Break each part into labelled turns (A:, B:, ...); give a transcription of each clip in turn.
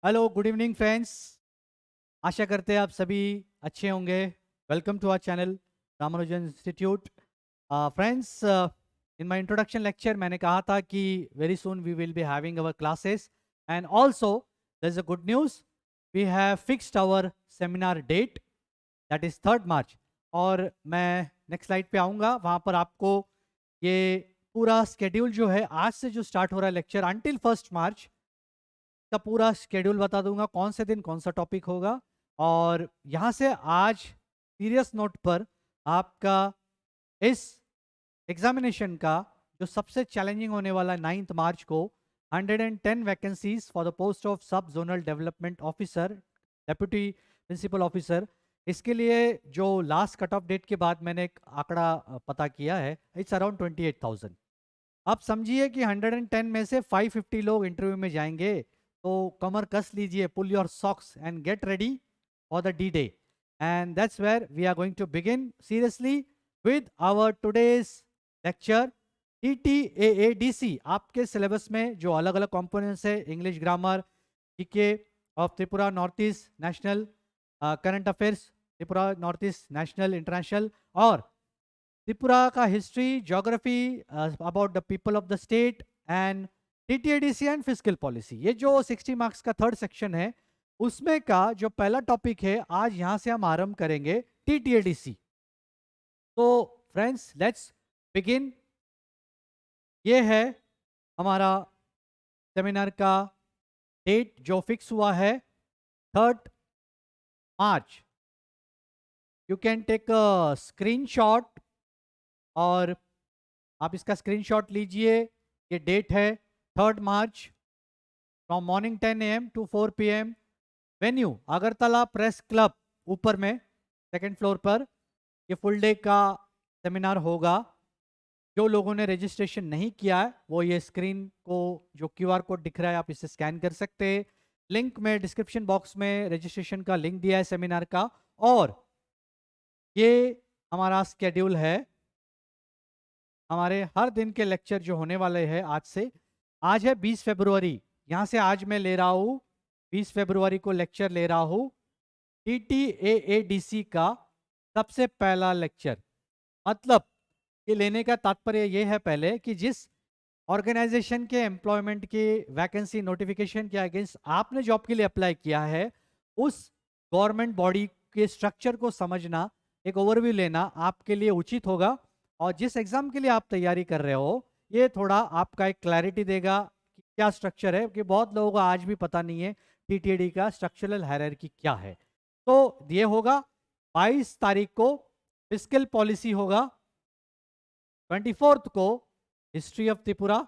A: Hello, good evening friends. आशा करते हैं आप सभी अच्छे होंगे। Welcome to our channel Ramanujan institute. Friends, in my introduction lecture मैंने कहा था कि very soon we will be having our classes and also there is a good news. We have fixed our seminar date, that is 3 March. और मैं next slide पे आऊँगा, वहाँ पर आपको ये पूरा स्केड्यूल जो है आज से जो स्टार्ट हो रहा है लेक्चर अंटिल 1 मार्च का पूरा शेड्यूल बता दूंगा, कौन से दिन कौन सा टॉपिक होगा। और यहाँ से आज सीरियस नोट पर आपका इस एग्जामिनेशन का जो सबसे चैलेंजिंग होने वाला है 9 मार्च को 110 vacancies for the post of sub zonal development officer, deputy principal officer. इसके लिए जो लास्ट कट ऑफ डेट के बाद मैंने एक आंकड़ा पता किया है, इट्स अराउंड 28,000। आप समझिए कि 110 में से 550 लोग इंटरव्यू में जाएंगे। तो कमर कस लीजिए, pull your socks and get ready for the D day. And that's where we are going to begin seriously with our today's lecture. TTAADC आपके सिलेबस में जो अलग अलग कंपोनेंट्स है, English grammar, GK of Tripura, north east national, current affairs Tripura, north east national, international, और त्रिपुरा का history, geography, about the people of the state, and TTADC and physical policy. ये जो 60 मार्क्स का थर्ड सेक्शन है, उसमें का जो पहला टॉपिक है, आज यहां से हम आरंभ करेंगे TTADC। तो फ्रेंड्स, लेट्स बिगिन। ये है हमारा सेमिनार का डेट जो फिक्स हुआ है, 3 March. You can take a screenshot और आप इसका स्क्रीनशॉट लीजिए। ये डेट है 3 March, from morning 10 AM to 4 PM। Venue Agartala press club, ऊपर में सेकंड फ्लोर पर ये फुल डे का सेमिनार होगा। जो लोगों ने रजिस्ट्रेशन नहीं किया है वो ये स्क्रीन को जो QR कोड दिख रहा है आप इसे स्कैन कर सकते हैं। लिंक में डिस्क्रिप्शन बॉक्स में रजिस्ट्रेशन का लिंक दिया है सेमिनार का। और ये हमारा स्केड्यूल है, हमारे हर दिन के लेक्चर जो होने वाले हैं आज से। आज है 20 फरवरी, यहाँ से आज मैं ले रहा हूँ 20 फरवरी को लेक्चर ले रहा हूँ TTAADC का सबसे पहला लेक्चर। मतलब ये लेने का तात्पर्य ये है पहले कि जिस ऑर्गेनाइजेशन के एम्प्लॉयमेंट की वैकेंसी नोटिफिकेशन के अगेंस्ट आपने जॉब के लिए अप्लाई किया है, उस गवर्नमेंट बॉडी के स्ट्रक्चर को समझना, एक ओवरव्यू लेना आपके लिए उचित होगा। और जिस एग्जाम के लिए आप तैयारी कर रहे हो, ये थोड़ा आपका एक क्लैरिटी देगा कि क्या स्ट्रक्चर है, कि बहुत लोगों को आज भी पता नहीं है TTAD का स्ट्रक्चरल हायरार्की क्या है। तो ये होगा 22 तारीख को फिस्कल पॉलिसी होगा, 24 को हिस्ट्री ऑफ त्रिपुरा,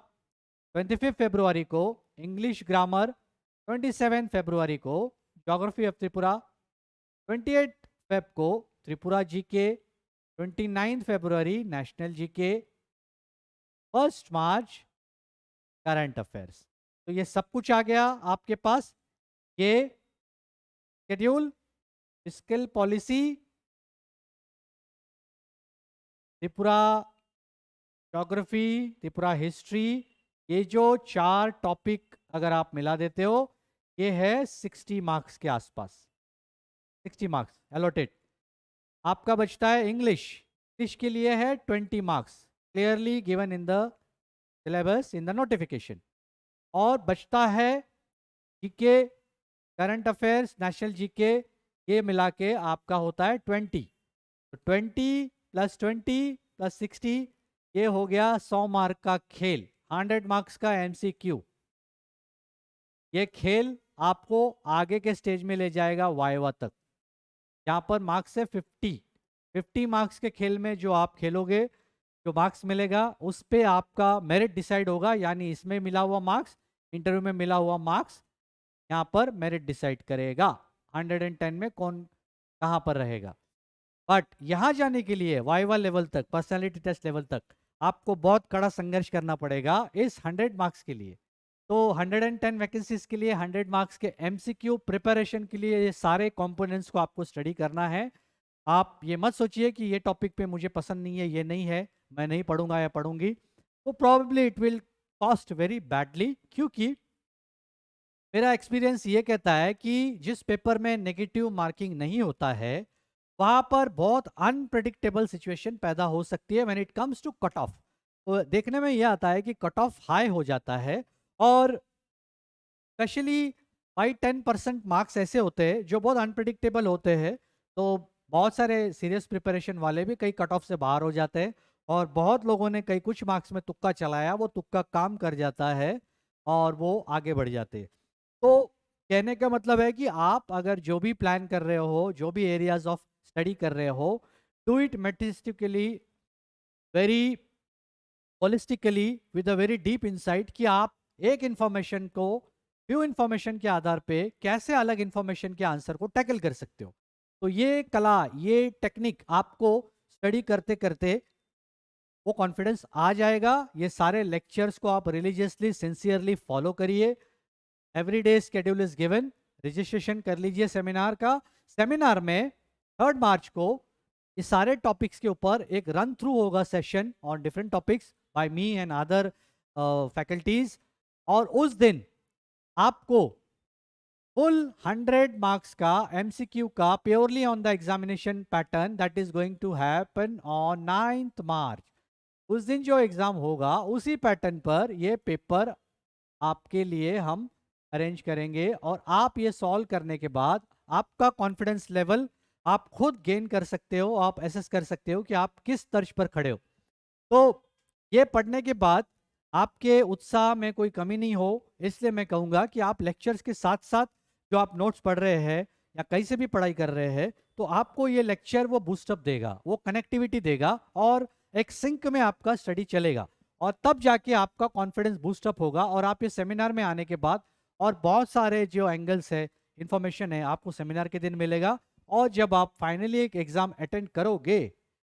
A: 25 फरवरी को इंग्लिश ग्रामर, 27 फरवरी को ज्योग्राफी ऑफ त्रिपुरा, 28 फेब को त्रिपुरा जीके, 29 फरवरी नेशनल जीके, 1 मार्च करंट अफेयर्स। तो ये सब कुछ आ गया आपके पास। ये schedule, fiscal policy, Tripura geography, Tripura history, ये जो 4 टॉपिक अगर आप मिला देते हो, ये है 60 मार्क्स के आसपास। 60 मार्क्स अलॉटेड। आपका बचता है इंग्लिश। इंग्लिश के लिए है 20 marks, clearly given in the syllabus, in the notification. और बचता है GK, current affairs, national GK, ये मिला के आपका होता है 20। तो 20 + 20 + 60, ये हो गया 100 मार्क का खेल, 100 मार्क्स का MCQ। ये खेल आपको आगे के स्टेज में ले जाएगा वाइवा तक, यहाँ पर मार्क्स है 50 मार्क्स के खेल में जो आप खेलोगे, जो मार्क्स मिलेगा उस पे आपका मेरिट डिसाइड होगा। यानी इसमें मिला हुआ मार्क्स, इंटरव्यू में मिला हुआ मार्क्स, यहाँ पर मेरिट डिसाइड करेगा 110 में कौन कहाँ पर रहेगा। बट यहाँ जाने के लिए वाइवा लेवल तक, पर्सनालिटी टेस्ट लेवल तक, आपको बहुत कड़ा संघर्ष करना पड़ेगा इस 100 मार्क्स के लिए। तो 110 वैकेंसीज के लिए 100 मार्क्स के MCQ प्रिपरेशन के लिए ये सारे कंपोनेंट्स को आपको स्टडी करना है। आप ये मत सोचिए कि ये टॉपिक पे मुझे पसंद नहीं है, ये नहीं है, मैं नहीं पढ़ूंगा या पढ़ूंगी। तो probably it will cost very badly, क्योंकि मेरा एक्सपीरियंस ये कहता है कि जिस पेपर में नेगेटिव मार्किंग नहीं होता है वहां पर बहुत अनप्रेडिक्टेबल सिचुएशन पैदा हो सकती है when it comes to cut off. तो देखने में ये आता है कि कट ऑफ हाई हो जाता है, और स्पेशली 5-10% मार्क्स ऐसे होते हैं जो बहुत अनप्रिडिक्टेबल होते हैं। तो बहुत सारे सीरियस प्रिपरेशन वाले भी कई कट ऑफ से बाहर हो जाते हैं, और बहुत लोगों ने कई कुछ मार्क्स में तुक्का चलाया, वो तुक्का काम कर जाता है और वो आगे बढ़ जाते हैं। तो कहने का मतलब है कि आप अगर जो भी प्लान कर रहे हो, जो भी एरियाज ऑफ स्टडी कर रहे हो, do it mathematically, very holistically, with a very deep insight, कि आप एक इंफॉर्मेशन को फ्यू इंफॉर्मेशन के आधार पे कैसे अलग इंफॉर्मेशन के आंसर को टैकल कर सकते हो। तो ये कला, ये टेक्निक आपको स्टडी करते करते वो कॉन्फिडेंस आ जाएगा। ये सारे लेक्चर्स को आप रिलीजियसली सिंसियरली फॉलो करिए। Everyday schedule is given, registration कर लीजिए सेमिनार का। सेमिनार में 3 मार्च को इस सारे टॉपिक्स के ऊपर एक रन थ्रू होगा session on different topics by me and other faculties, और उस दिन आपको फुल 100 मार्क्स का एमसीक्यू का purely on the examination pattern that is going to happen on 9th March. उस दिन जो एग्जाम होगा उसी पैटर्न पर ये पेपर आपके लिए हम अरेंज करेंगे, और आप ये सॉल्व करने के बाद आपका कॉन्फिडेंस लेवल आप खुद गेन कर सकते हो, आप एसेस कर सकते हो कि आप किस तर्ज पर खड़े हो। तो ये पढ़ने के बाद आपके उत्साह में कोई कमी नहीं हो, इसलिए मैं कहूँगा कि आप लेक्चर्स के साथ साथ जो आप नोट्स पढ़ रहे हैं या कहीं से भी पढ़ाई कर रहे हैं, तो आपको ये लेक्चर वो बूस्टअप देगा, वो कनेक्टिविटी देगा, और एक सिंक में आपका स्टडी चलेगा, और तब जाके आपका कॉन्फिडेंस बूस्टअप होगा। और आप ये सेमिनार में आने के बाद और बहुत सारे जो एंगल्स है, इंफॉर्मेशन है, आपको सेमिनार के दिन मिलेगा, और जब आप फाइनली एक एग्जाम अटेंड करोगे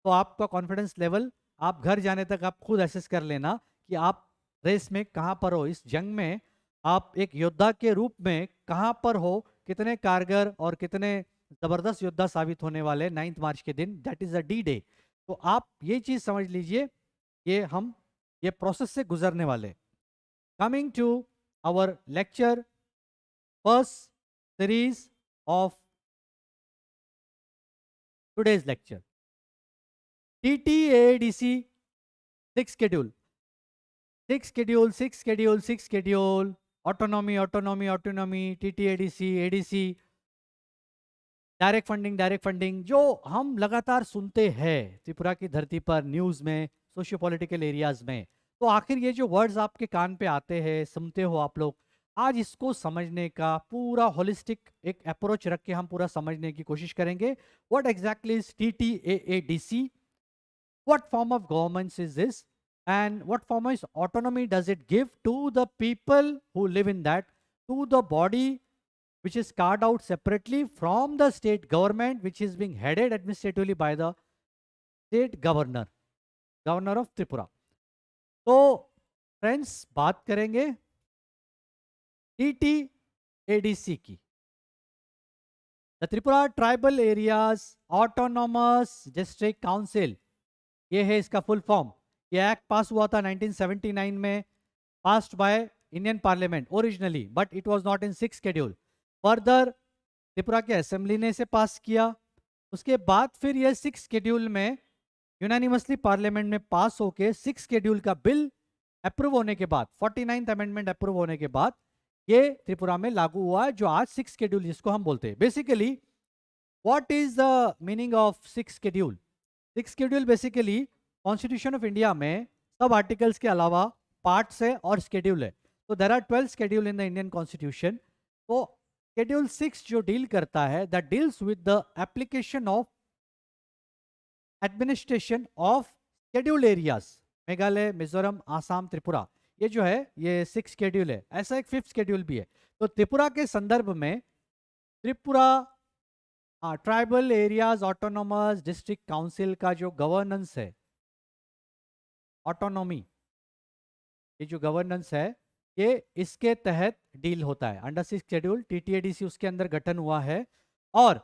A: तो आपका कॉन्फिडेंस लेवल, आप घर जाने तक आप खुद एसेस कर लेना कि आप रेस में कहाँ पर हो, इस जंग में आप एक योद्धा के रूप में कहाँ पर हो, कितने कारगर और कितने जबरदस्त योद्धा साबित होने वाले 9th मार्च के दिन, that is a D day. तो आप ये चीज समझ लीजिए, ये हम ये प्रोसेस से गुजरने वाले। Coming to our lecture, first series of today's lecture, TTADC 6 schedule, 6 schedule, autonomy, TTADC, ADC, direct funding जो हम लगातार सुनते हैं त्रिपुरा की धरती पर, न्यूज में, सोशियो पॉलिटिकल एरियाज में। तो आखिर ये जो वर्ड्स आपके कान पे आते हैं, सुनते हो आप लोग, आज इसको समझने का पूरा होलिस्टिक एक अप्रोच रख के हम पूरा समझने की कोशिश करेंगे। What exactly is TTAADC, what form of governance is this, and what form of autonomy does it give to the people who live in that, to the body which is carved out separately from the state government, which is being headed administratively by the state governor of Tripura. तो friends, बात करेंगे TTADC की, the Tripura tribal areas autonomous district council. ये है इसका full form. ये act पास हुआ था 1979 में, passed by Indian parliament originally, but it was not in 6 schedule. Further Tripura के असेंबली ने इसे पास किया, उसके बाद फिर ये 6 शेड्यूल में यूनानिमसली पार्लियामेंट में पास होके 6 शेड्यूल का बिल अप्रूव होने के बाद, 49th अमेंडमेंट अप्रूव होने के बाद ये त्रिपुरा में लागू हुआ है, जो आज 6 शेड्यूल जिसको हम बोलते हैं। Basically what is the meaning of 6 schedule? 6 schedule basically constitution of India में सब आर्टिकल्स के अलावा पार्ट्स है और शेड्यूल है। तो there are 12 schedule in the Indian constitution. तो शेड्यूल 6 जो डील करता है, that deals with the application of administration of scheduled areas, Meghalaya, Mizoram, Assam, Tripura. ये जो है ये 6 शेड्यूल है। ऐसा एक 5th शेड्यूल भी है। तो त्रिपुरा के संदर्भ में Tripura tribal areas autonomous district council का जो गवर्नेंस है, ऑटोनॉमी, ये जो गवर्नेंस है, ये इसके तहत डील होता है। अंडर 6 शेड्यूल TTADC उसके अंदर गठन हुआ है, और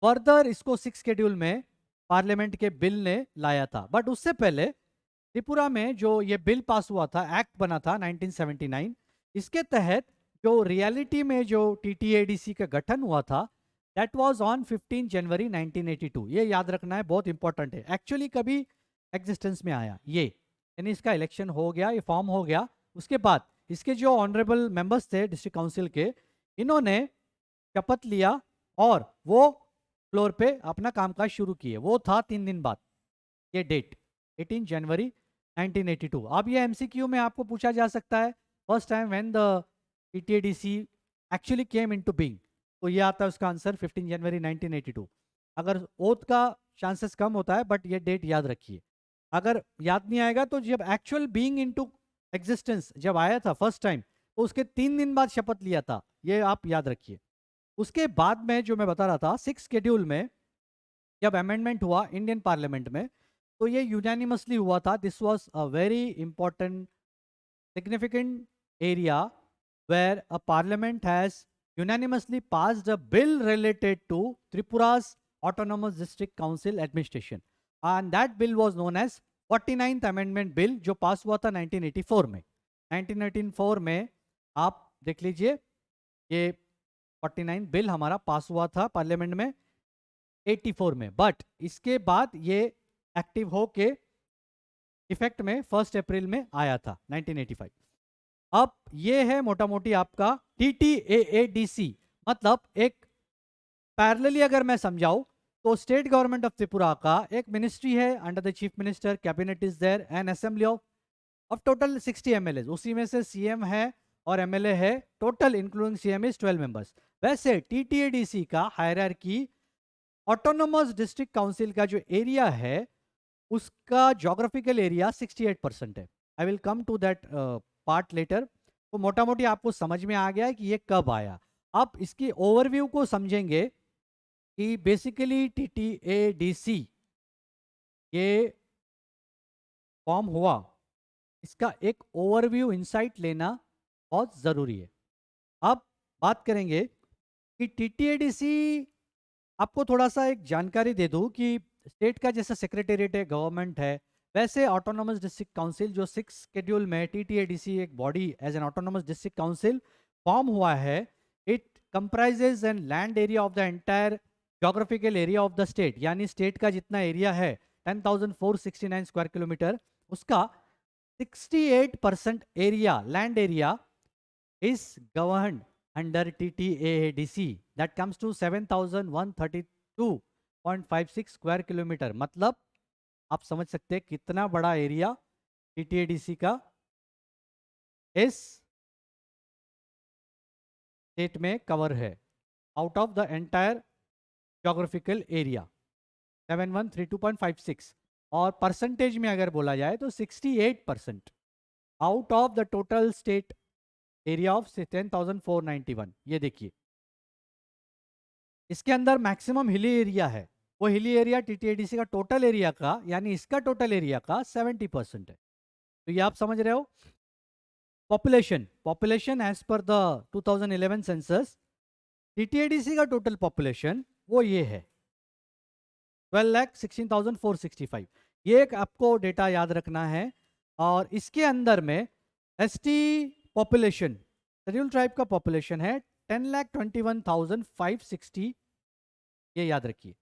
A: फर्दर इसको 6 शेड्यूल में पार्लियामेंट के बिल ने लाया था। बट उससे पहले त्रिपुरा में जो ये बिल पास हुआ था, एक्ट बना था 1979, इसके तहत जो रियलिटी में जो टीटीएडीसी का गठन हुआ था दैट वाज ऑन 15 जनवरी 1982। ये याद रखना है, बहुत इंपॉर्टेंट है। एक्चुअली कभी एग्जिस्टेंस में आया ये, यानी इसका इलेक्शन हो गया, ये फॉर्म हो गया, उसके बाद इसके जो ऑनरेबल मेंबर्स थे डिस्ट्रिक्ट काउंसिल के, इन्होंने शपथ लिया और वो फ्लोर पे अपना कामकाज शुरू किए। वो था 3 दिन बाद, ये डेट 18 जनवरी 1982। अब ये एमसीक्यू में आपको पूछा जा सकता है, first time when the TTADC actually came into being, तो ये आता है उसका आंसर 15 जनवरी 1982। अगर ओथ का चांसेस कम होता है, बट ये डेट याद रखिए। अगर याद नहीं आएगा तो जब एक्चुअल बीइंग इनटू एग्जिस्टेंस जब आया था फर्स्ट टाइम, तो उसके 3 दिन बाद शपथ लिया था, ये आप याद रखिए। उसके बाद में जो मैं बता रहा था 6 शेड्यूल में जब अमेंडमेंट हुआ इंडियन पार्लियामेंट में, तो ये यूनानिमसली हुआ था। This was a very important significant area where a parliament has unanimously passed a bill related to Tripura's autonomous district council administration, and that bill was known as 49th amendment bill, जो पास हुआ था 1984 में। 1984 में आप देख लीजिए, ये 49 bill हमारा पास हुआ था पार्लियामेंट में 84 में, बट इसके बाद ये एक्टिव होके इफेक्ट में 1 अप्रैल में आया था 1985। अब ये है मोटा मोटी आपका टीटीएएडीसी। मतलब एक पैरेलली अगर मैं समझाऊं तो स्टेट गवर्नमेंट ऑफ त्रिपुरा का एक मिनिस्ट्री है under the chief minister, cabinet is there, and assembly of total 60 MLA, उसी में से सीएम है और एमएलए है, total including CM is 12 members. वैसे टीटीएडीसी का हायरार्की ऑटोनोमस डिस्ट्रिक्ट काउंसिल का जो एरिया है उसका जोग्राफिकल एरिया 68% है। I will come to that part later. तो मोटा मोटी आपको समझ में आ गया है कि ये कब आया। अब इसकी ओवरव्यू को समझेंगे कि बेसिकली टीटीएडीसी ये फॉर्म हुआ, इसका एक ओवरव्यू इंसाइट लेना बहुत जरूरी है। अब बात करेंगे कि टीटीएडीसी, आपको थोड़ा सा एक जानकारी दे दूं कि स्टेट का जैसा सेक्रेटेरिएट है, गवर्नमेंट है, वैसे ऑटोनोमस डिस्ट्रिक्ट काउंसिल जो 6 शेड्यूल में टीटीएडीसी एक body as an autonomous district council form हुआ है। It comprises an land area of the entire geographical area of the state, यानी स्टेट का जितना एरिया है 10,469 स्क्वायर किलोमीटर, उसका 68% area, land area is governed under TTADC, that comes to 7,132.56 square kilometre. मतलब आप समझ सकते हैं कितना बड़ा एरिया टीटीएडीसी का इस स्टेट में कवर है, out of the entire geographical area 7132.56। और परसेंटेज में अगर बोला जाए तो 68% out of the total state area of 10,491। ये देखिए इसके अंदर मैक्सिमम हिली एरिया है, वो हिली एरिया टीटीएडीसी का टोटल एरिया का, यानी इसका टोटल एरिया का 70% है। तो ये आप समझ रहे हो। Population as per the 2011 census, TTADC का टोटल पॉपुलेशन वो ये है 12,16,465। ये एक आपको डेटा याद रखना है। और इसके अंदर में एसटी पॉपुलेशन, शेड्यूल ट्राइब का पॉपुलेशन है 10,21,560। ये याद रखिए,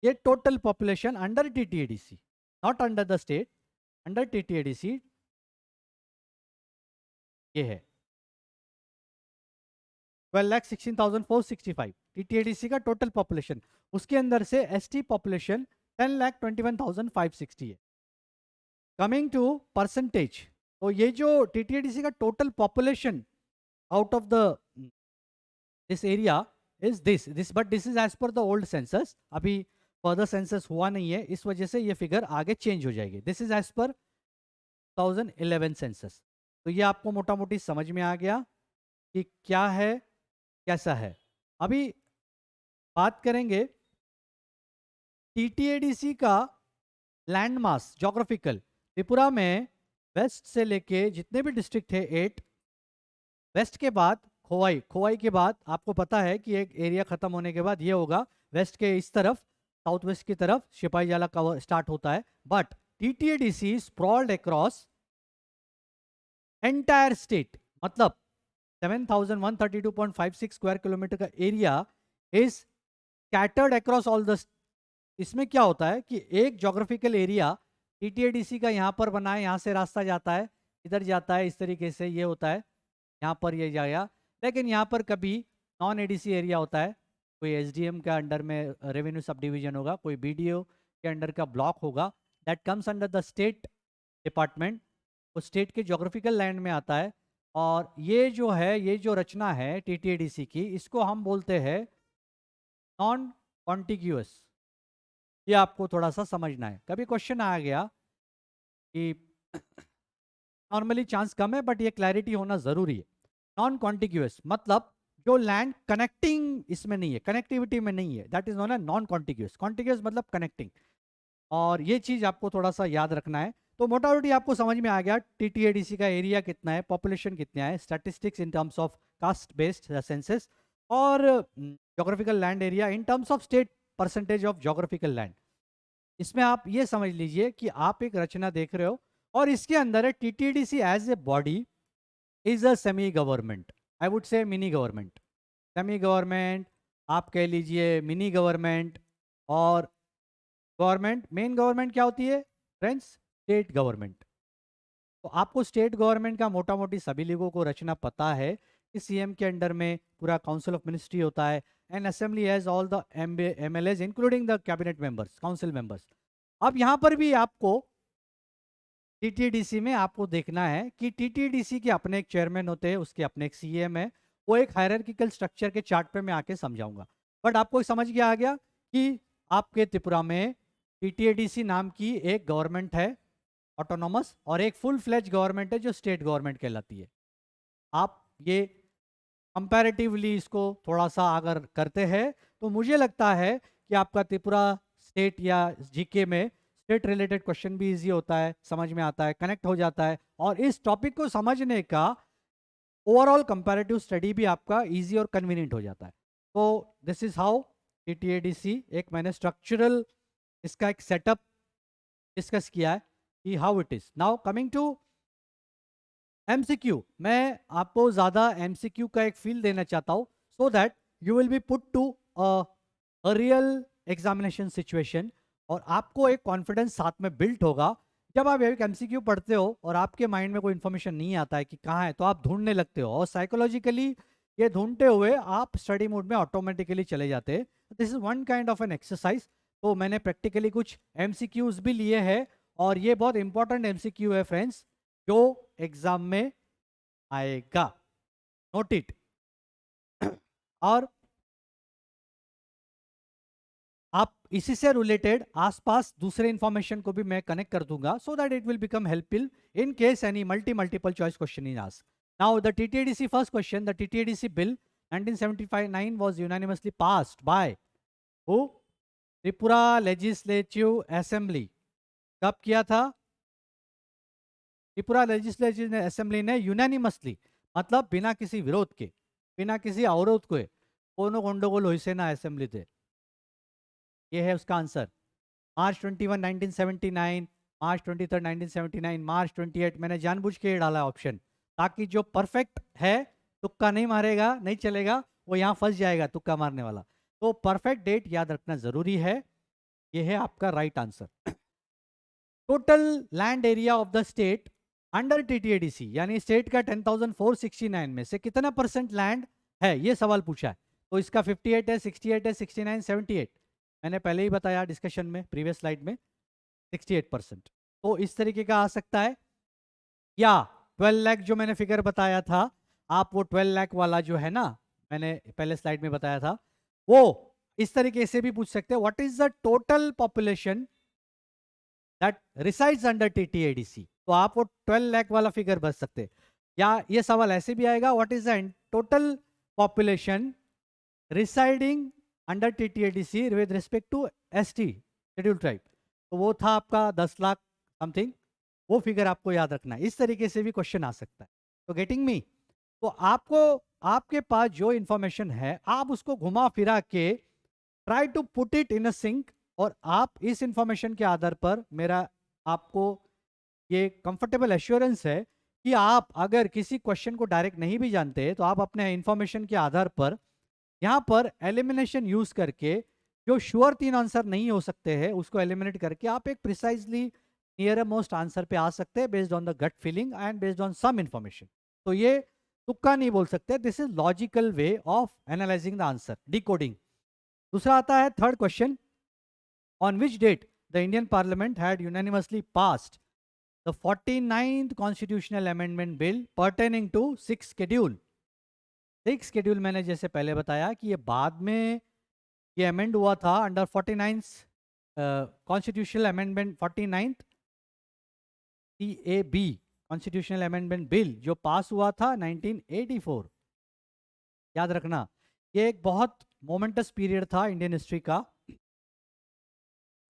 A: ये total population under TTADC, not under the state, under TTADC ये है 12,16,465 टीटीएडीसी का टोटल पॉपुलेशन। उसके अंदर से एसटी पॉपुलेशन 10,21,560 है। कमिंग टू परसेंटेज, तो ये जो टीटीएडीसी का total population out of the this area is this but this is as per the old census. अभी फर्दर सेंसस हुआ नहीं है, इस वजह से ये फिगर आगे चेंज हो जाएगी। दिस इज एज पर 2011 सेंसस। तो ये आपको मोटा मोटी समझ में आ गया कि क्या है कैसा है। अभी बात करेंगे टीटीएडीसी का लैंड मास जोग्राफिकल। त्रिपुरा में वेस्ट से लेके जितने भी डिस्ट्रिक्ट है 8, वेस्ट के बाद खोवाई, खोवाई के बाद आपको पता है कि एक एरिया खत्म होने के बाद ये होगा वेस्ट के इस तरफ, साउथ वेस्ट की तरफ सिपाही जाला कवर स्टार्ट होता है। But TTADC स्प्रॉल्ड across entire state, मतलब 7132.56 स्क्वायर किलोमीटर का area is scattered across all the. इसमें क्या होता है कि एक जोग्राफिकल एरिया टीटीएडीसी का यहाँ पर बना है, यहाँ से रास्ता जाता है, इधर जाता है, इस तरीके से ये होता है, यहाँ पर ये जाएगा। लेकिन यहाँ पर कभी नॉन एडीसी एरिया होता है, कोई एसडीएम का अंडर में रेवेन्यू सब डिवीजन होगा, कोई बीडीओ के अंडर का ब्लॉक होगा, that comes under the state department, वो स्टेट के जोग्राफिकल लैंड में आता है। और ये जो है, ये जो रचना है टीटीएडीसी की, इसको हम बोलते हैं नॉन कॉन्टिग्यूअस। ये आपको थोड़ा सा समझना है। कभी क्वेश्चन आ गया कि नॉर्मली चांस कम है बट ये क्लैरिटी होना जरूरी है। नॉन कॉन्टिग्यूअस मतलब जो लैंड कनेक्टिंग इसमें नहीं है, कनेक्टिविटी में नहीं है, that is non a non contiguous. Contiguous मतलब कनेक्टिंग, और ये चीज आपको थोड़ा सा याद रखना है। तो मोटा मोटी आपको समझ में आ गया टीटीएडीसी का एरिया कितना है, पॉपुलेशन कितना है, statistics in terms of caste based census, और geographical land area in terms of state percentage of geographical land. इसमें आप ये समझ लीजिए कि आप एक रचना देख रहे हो और इसके अंदर है TTDC as a body is a semi government, I would say mini government, semi government, आप कह लीजिए मिनी गवर्नमेंट। और गवर्नमेंट, मेन गवर्नमेंट क्या होती है फ्रेंड्स? State government. तो आपको स्टेट गवर्नमेंट का मोटा मोटी सभी लोगों को रचना पता है कि सीएम के अंडर में पूरा काउंसिल ऑफ मिनिस्ट्री होता है, and assembly has all the MLAs including the cabinet members, council members. अब यहाँ पर भी आपको टीटीडीसी में आपको देखना है कि टीटीडीसी के अपने एक चेयरमैन होते हैं, उसके अपने एक सीएम है, वो एक हायरार्किकल स्ट्रक्चर के चार्ट पे मैं आके समझाऊंगा। बट आपको समझ गया आ गया कि आपके त्रिपुरा में टीटीडीसी नाम की एक गवर्नमेंट है ऑटोनॉमस, और एक फुल फ्लेज गवर्नमेंट है जो स्टेट गवर्नमेंट कहलाती है। आप ये कंपैरेटिवली इसको थोड़ा सा अगर करते हैं तो मुझे लगता है कि आपका त्रिपुरा स्टेट या जीके में स्टेट रिलेटेड क्वेश्चन भी इजी होता है, समझ में आता है, कनेक्ट हो जाता है, और इस टॉपिक को समझने का ओवरऑल कंपैरेटिव स्टडी भी आपका इजी और कन्वीनियंट हो जाता है। तो दिस इज हाउ टीटीएडीसी, एक मैंने स्ट्रक्चरल इसका एक सेटअप डिस्कस किया है कि how it is. Now coming to MCQ, मैं आपको ज्यादा एमसीक्यू का एक फील देना चाहता हूं so that you will be put to a real examination situation, और आपको एक कॉन्फिडेंस साथ में बिल्ट होगा। जब आप एक एमसीक्यू पढ़ते हो और आपके माइंड में कोई इन्फॉर्मेशन नहीं आता है कि कहाँ है, तो आप ढूंढने लगते हो, और साइकोलॉजिकली ये ढूंढते हुए आप स्टडी मोड में ऑटोमेटिकली चले जाते हैं। This is one kind of an exercise. तो मैंने प्रैक्टिकली कुछ एमसीक्यूज भी लिए हैं, और ये बहुत इंपॉर्टेंट एमसीक्यू है फ्रेंड्स, जो एग्जाम में आएगा, नोट इट। और आप इसी से रिलेटेड आसपास दूसरे इंफॉर्मेशन को भी मैं कनेक्ट कर दूंगा, सो that it will become helpful in case any multiple choice question is asked. Now the TTDC first question, the TTDC bill 1975 was unanimously passed by who? Tripura legislative assembly. कब किया था? त्रिपुरा लेजिस्लेटिव असेंबली ने unanimously, मतलब बिना किसी विरोध के, बिना किसी अवरोध के, कोनो गंडोगोल होइसे ना असेंबली थे। ये है उसका आंसर। मार्च 21 1979, मार्च 23 1979, मार्च 28। मैंने जानबूझ के डाला ऑप्शन ताकि जो परफेक्ट है, तुक्का नहीं मारेगा, नहीं चलेगा, वो यहाँ फंस जाएगा तुक्का मारने वाला। तो परफेक्ट डेट याद रखना जरूरी है। ये है आपका right answer. Total land area of the state under TTADC, यानी स्टेट का 10,469 में से कितना परसेंट लैंड है, ये सवाल पूछा है। तो इसका 58 है, 68 है, 69, 78। मैंने पहले ही बताया डिस्कशन में, प्रीवियस स्लाइड में, 68%। तो इस तरीके का आ सकता है, या 12 लाख जो मैंने फिगर बताया था, आप वो 12 लाख वाला जो है ना, मैंने पहले स्लाइड में बताया था, वो इस तरीके से भी पूछ सकते हैं, what is the total population that resides under TTADC. तो आप वो 12 लाख वाला फिगर बच सकते, या ये सवाल ऐसे भी आएगा, what is the total population residing under TTADC with respect to ST schedule tribe. तो वो था आपका 10 लाख समथिंग, वो फिगर आपको याद रखना है। इस तरीके से भी क्वेश्चन आ सकता है। तो गेटिंग मी? तो आपको, आपके पास जो इंफॉर्मेशन है, आप उसको घुमा फिरा के try to put it in a sync, और आप इस इंफॉर्मेशन के आधार पर, मेरा आपको ये कंफर्टेबल एश्योरेंस है कि आप अगर किसी क्वेश्चन को डायरेक्ट नहीं भी जानते तो आप अपने इंफॉर्मेशन के आधार पर यहाँ पर एलिमिनेशन यूज करके जो श्योर 3 आंसर नहीं हो सकते हैं उसको एलिमिनेट करके आप एक प्रिसाइजली नियर मोस्ट आंसर पे आ सकते हैं based on the gut feeling and based on some information. तो ये तुक्का नहीं बोल सकते, this is logical way of analysing the answer, decoding. दूसरा आता है third question, on which date the Indian parliament had unanimously passed the 49th constitutional amendment bill pertaining to 6 schedule. 6 schedule मैंने जैसे पहले बताया कि ये बाद में ये अमेंड हुआ था under 49th constitutional amendment 49th CAB constitutional amendment bill जो पास हुआ था 1984। याद रखना ये एक बहुत मोमेंटस पीरियड था इंडियन हिस्ट्री का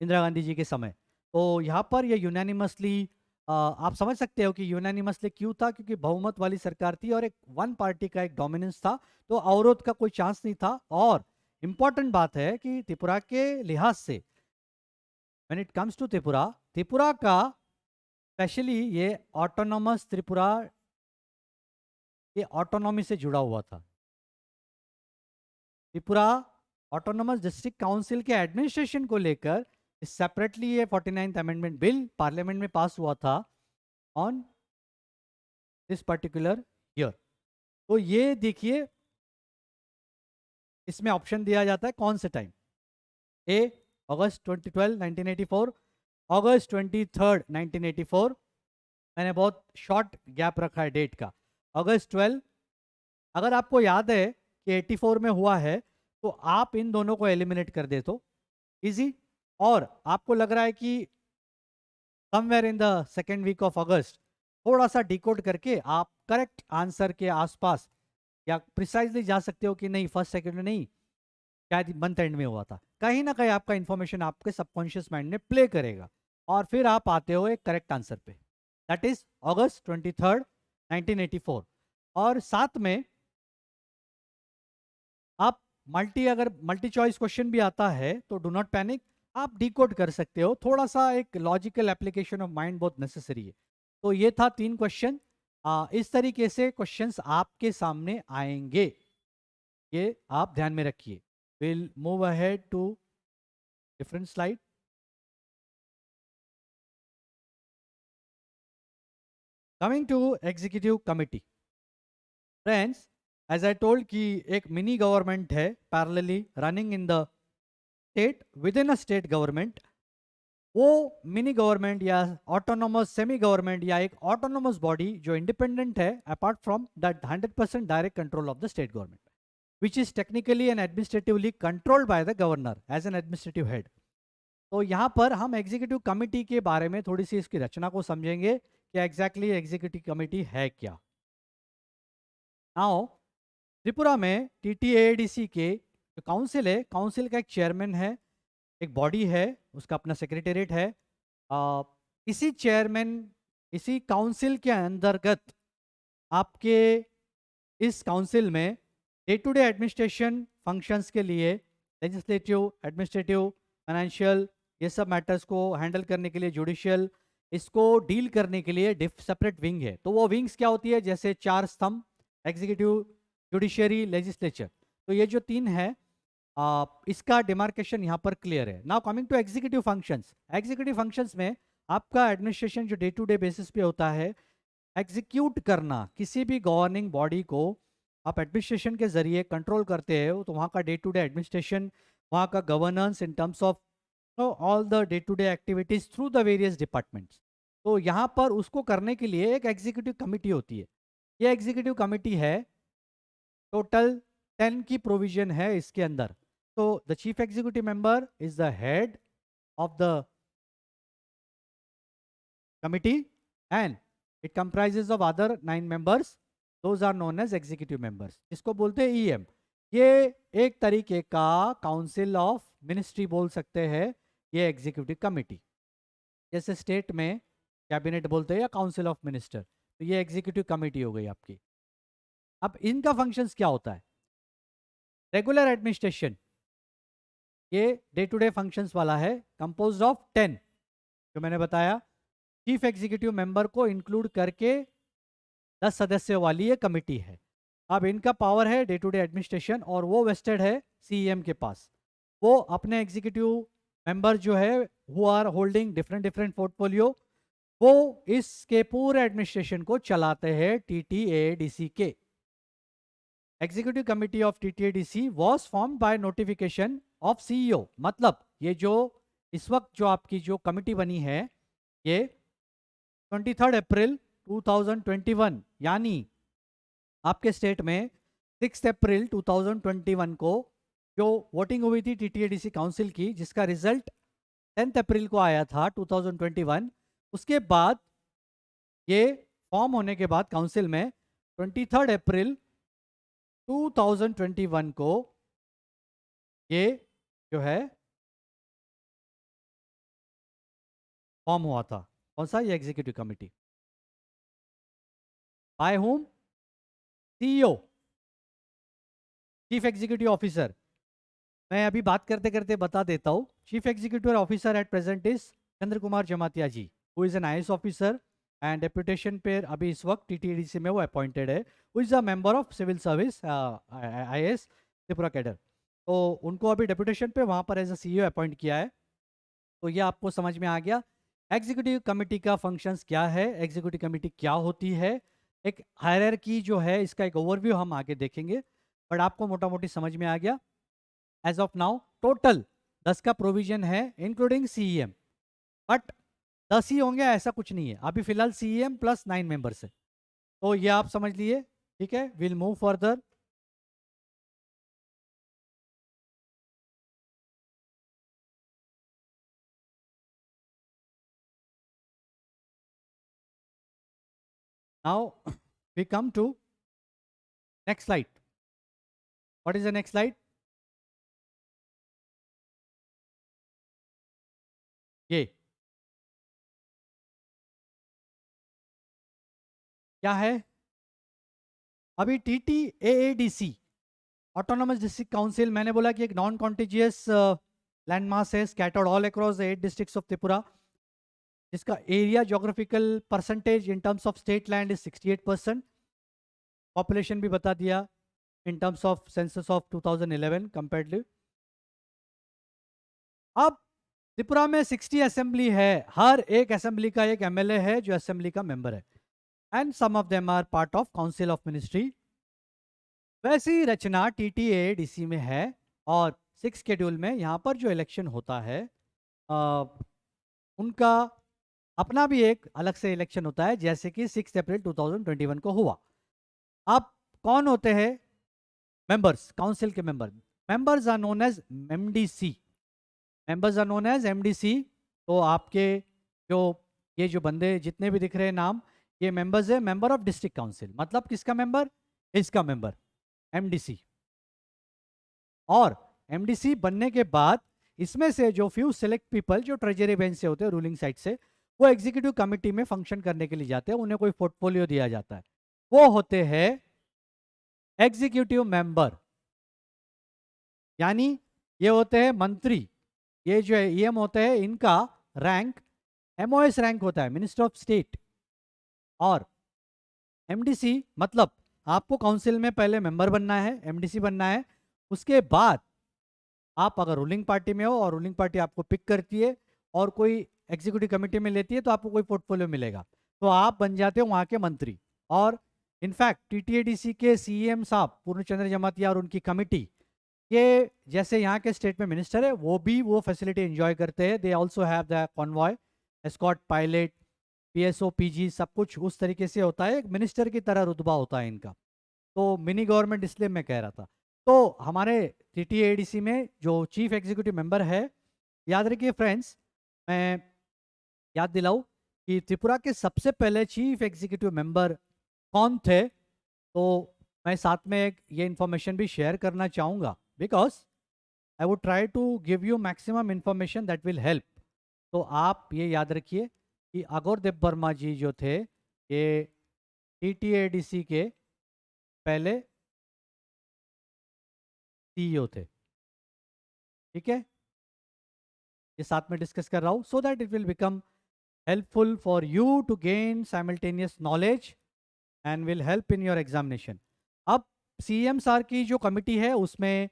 A: इंदिरा गांधी जी के समय। तो यहाँ पर ये यूनानिमसली आप समझ सकते हो कि यूनानिमसली क्यों था, क्योंकि बहुमत वाली सरकार थी और एक वन पार्टी का एक डोमिनेंस था, तो अवरोध का कोई चांस नहीं था। और इम्पॉर्टेंट बात है कि त्रिपुरा के लिहाज से when it comes to Tripura, Tripura का स्पेशली ये ऑटोनॉमस त्रिपुरा ये ऑटोनॉमी से जुड़ा हुआ था। त्रिपुरा ऑटोनॉमस डिस्ट्रिक्ट काउंसिल के एडमिनिस्ट्रेशन को लेकर सेपरेटली ये 49th अमेंडमेंट बिल पार्लियामेंट में पास हुआ था ऑन दिस पर्टिकुलर ईयर। तो ये देखिए इसमें ऑप्शन दिया जाता है कौन से टाइम, ए अगस्त 2012 1984, अगस्त 23 1984, मैंने बहुत शॉर्ट गैप रखा है डेट का, अगस्त 12। अगर आपको याद है कि 84 में हुआ है तो आप इन दोनों को एलिमिनेट कर दे तो इजी। और आपको लग रहा है कि somewhere in the second week of अगस्त थोड़ा सा डिकोड करके आप करेक्ट आंसर के आसपास या प्रिसाइजली जा सकते हो कि नहीं फर्स्ट सेकंड में नहीं, शायद मंथ एंड में हुआ था। कहीं ना कहीं आपका इंफॉर्मेशन आपके सबकॉन्शियस माइंड में प्ले करेगा और फिर आप आते हो एक करेक्ट आंसर पे, दैट इज अगस्त 23 1984। और साथ में आप अगर मल्टी चॉइस क्वेश्चन भी आता है तो डू नॉट पैनिक, आप डिकोड कर सकते हो, थोड़ा सा एक लॉजिकल एप्लीकेशन ऑफ माइंड बहुत नेसेसरी है। तो ये था 3 क्वेश्चन, इस तरीके से क्वेश्चंस आपके सामने आएंगे, ये आप ध्यान में रखिए। Will move ahead to different slide. Coming to executive committee, friends as I told कि एक मिनी गवर्नमेंट है parallelly running in the state within a state government. वो मिनी गवर्नमेंट या ऑटोनोमस सेमी गवर्नमेंट या एक autonomous body जो independent है apart from that 100% direct control of the state government, which is technically and administratively controlled by the governor as an administrative head. तो यहाँ पर हम एग्जीक्यूटिव कमिटी के बारे में थोड़ी सी इसकी रचना को समझेंगे कि एग्जैक्टली एग्जीक्यूटिव कमिटी है क्या। नाउ त्रिपुरा में TTAADC के जो काउंसिल है, काउंसिल का एक चेयरमैन है, एक बॉडी है, उसका अपना सेक्रेटेरिएट है। इसी चेयरमैन इसी काउंसिल के अंतर्गत आपके इस काउंसिल में day to day administration functions के लिए लेजिस्लेटिव, एडमिनिस्ट्रेटिव, फाइनेंशियल, ये सब मैटर्स को हैंडल करने के लिए जुडिशियल, इसको डील करने के लिए सेपरेट विंग है। तो वो विंग्स क्या होती है, जैसे 4 स्तंभ, एग्जीक्यूटिव, जुडिशियरी, लेजिस्लेचर। तो ये जो 3 है इसका डिमार्केशन यहाँ पर क्लियर है। Now coming to executive functions, executive functions में आपका एडमिनिस्ट्रेशन जो डे टू डे बेसिस पे होता है, एग्जीक्यूट करना, किसी भी गवर्निंग बॉडी को आप एडमिनिस्ट्रेशन के जरिए कंट्रोल करते हो, तो वहाँ का डे टू डे एडमिनिस्ट्रेशन, वहाँ का governance in terms of all the day to day activities through the various departments. तो यहाँ पर उसको करने के लिए एक एग्जीक्यूटिव कमिटी होती है। ये एग्जीक्यूटिव कमिटी है, टोटल 10 की प्रोविजन है इसके अंदर। तो the chief executive member is the head of the committee and it comprises of other 9 members, those are known as executive members, इसको बोलते हैं EM। ये एक तरीके का काउंसिल ऑफ मिनिस्ट्री बोल सकते हैं ये एग्जीक्यूटिव कमिटी, जैसे स्टेट में कैबिनेट बोलते हैं या काउंसिल ऑफ मिनिस्टर, तो ये एग्जीक्यूटिव कमिटी हो गई आपकी। अब इनका फंक्शंस क्या होता है, रेगुलर एडमिनिस्ट्रेशन, ये डे टू डे फंक्शंस वाला है, कंपोज्ड ऑफ 10 जो मैंने बताया, चीफ एग्जीक्यूटिव मेंबर को इंक्लूड करके 10 सदस्यों वाली ये कमिटी है। अब इनका पावर है डे टू डे एडमिनिस्ट्रेशन, और वो वेस्टेड है सीईएम के पास। वो अपने एग्जीक्यूटिव मेंबर जो है who are holding different different portfolio, वो इसके पूरे एडमिनिस्ट्रेशन को चलाते हैं टीटीएडीसी के। Executive committee of TTADC was formed by notification of CEO. मतलब ये जो इस वक्त जो आपकी जो कमिटी बनी है, ये 23 अप्रैल 2021, यानी आपके स्टेट में 6 अप्रैल 2021 को जो वोटिंग हुई थी टीटीएडीसी काउंसिल की, जिसका रिजल्ट 10 अप्रैल को आया था 2021, उसके बाद ये फॉर्म होने के बाद काउंसिल में 23 अप्रैल 2021 को ये जो है फॉर्म हुआ था। कौन सा? ये executive committee. By whom? CEO, chief executive officer. मैं अभी बात करते करते बता देता हूँ। Chief executive officer at present is Chandra Kumar Jamatia ji, who is an IAS officer and deputation पे अभी इस वक्त टीटीएडीसी में वो अपॉइंटेड है, who is a member of civil service IAS Tripura cadre. तो उनको अभी डेप्यूटेशन पे वहाँ पर एज अ सीईओ अपॉइंट किया है। तो ये आपको समझ में आ गया एग्जीक्यूटिव कमिटी का फंक्शंस क्या है, एग्जीक्यूटिव कमिटी क्या होती है, एक हायरार्की जो है, इसका एक ओवरव्यू हम आगे देखेंगे, बट आपको मोटा मोटी समझ में आ गया। एज ऑफ नाउ टोटल 10 का प्रोविजन है इंक्लूडिंग सीईएम, बट 10 ही होंगे ऐसा कुछ नहीं है। अभी फिलहाल सीईएम प्लस 9 मेंबर्स है, तो ये आप समझ लिए। ठीक है, will move further. Now we come to next slide. What is the next slide? ये क्या है? अभी टीटीएडीसी ऑटोनोमस डिस्ट्रिक्ट काउंसिल, मैंने बोला कि एक नॉन कॉन्टिजियस लैंड मास है scattered all across the 8 districts of Tripura, जिसका area geographical percentage in terms of state land is 68%। Population भी बता दिया in terms of census of 2011 comparative. अब त्रिपुरा में 60 असेंबली है, हर एक असेंबली का एक एमएलए है जो असेंबली का मेंबर है, and some of them are part of council of ministry. वैसी रचना टीटीएडीसी में है, और 6 शेड्यूल में यहाँ पर जो इलेक्शन होता है उनका अपना भी एक अलग से इलेक्शन होता है, जैसे कि 6 अप्रैल 2021 को हुआ। अब कौन होते हैं मेंबर्स? काउंसिल के members are known as MDC. Members are known as MDC. तो आपके जो ये जो बंदे जितने भी दिख रहे हैं नाम, ये मेंबर्स है, मेंबर ऑफ डिस्ट्रिक्ट काउंसिल। मतलब किसका मेंबर? इसका मेंबर, एमडीसी। और एमडीसी बनने के बाद इसमें से जो फ्यू सेलेक्ट पीपल जो ट्रेजरी बेंच से होते हैं, रूलिंग साइड से, वो एग्जीक्यूटिव कमिटी में फंक्शन करने के लिए जाते हैं, उन्हें कोई पोर्टफोलियो दिया जाता है, वो होते हैं एग्जीक्यूटिव मेंबर। यानी ये होते हैं मंत्री। ये जो ईएम होते हैं, इनका रैंक एमओएस रैंक होता है, मिनिस्टर ऑफ स्टेट। और एमडीसी मतलब आपको काउंसिल में पहले मेंबर बनना है, एमडीसी बनना है, उसके बाद आप अगर रूलिंग पार्टी में हो और रूलिंग पार्टी आपको पिक करती है और कोई एग्जीक्यूटिव कमेटी में लेती है, तो आपको कोई पोर्टफोलियो मिलेगा, तो आप बन जाते हो वहाँ के मंत्री। और इनफैक्ट टीटीएडीसी के सीएम साहब पूर्णचंद्र जमातिया और उनकी कमिटी, ये जैसे यहाँ के स्टेट में मिनिस्टर है, वो भी वो फैसिलिटी एंजॉय करते हैं। They also have the convoy, escort, pilot, PSO, PG, सब कुछ उस तरीके से होता है, एक मिनिस्टर की तरह रुतबा होता है इनका। तो मिनी गवर्नमेंट इसलिए मैं कह रहा था। तो हमारे टीटीएडीसी में जो चीफ एग्जीक्यूटिव मेंबर है, याद रखिए फ्रेंड्स, मैं याद दिलाऊं कि त्रिपुरा के सबसे पहले चीफ एग्जीक्यूटिव मेंबर कौन थे, तो मैं साथ में एक ये इन्फॉर्मेशन भी शेयर करना चाहूँगा, because I would try to give you maximum information that will help. तो आप ये याद रखिए कि अघोर देबबर्मा जी जो थे, ये टीटीएडीसी के पहले सीईओ थे। ठीक है, ये साथ में डिस्कस कर रहा हूँ so that it will become helpful for you to gain simultaneous knowledge and will help in your examination. अब CMSR की जो कमिटी है उसमें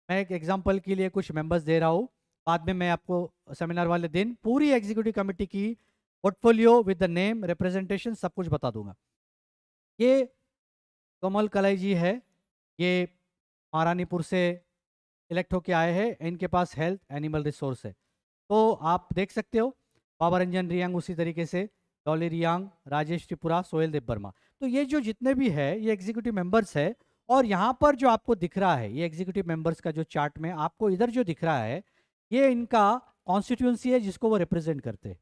A: मैं एक एग्जांपल के लिए कुछ मेंबर्स दे रहा हूँ, बाद में मैं आपको सेमिनार वाले दिन पूरी एग्जीक्यूटिव कमेटी की portfolio with the name representation सब कुछ बता दूंगा। ये कमल कलाई जी है, ये महारानीपुर से इलेक्ट होके आए हैं, इनके पास हेल्थ एनिमल रिसोर्स है। तो आप देख सकते हो बाबा रंजन रियांग उसी तरीके से, डॉली रियांग, राजेश त्रिपुरा, सोहेल देव वर्मा। तो ये जो जितने भी है ये एग्जीक्यूटिव मेंबर्स है। और यहाँ पर जो आपको दिख रहा है ये एग्जीक्यूटिव मेंबर्स का जो चार्ट में आपको इधर जो दिख रहा है ये इनका कॉन्स्टिट्यूंसी है जिसको वो रिप्रेजेंट करते हैं।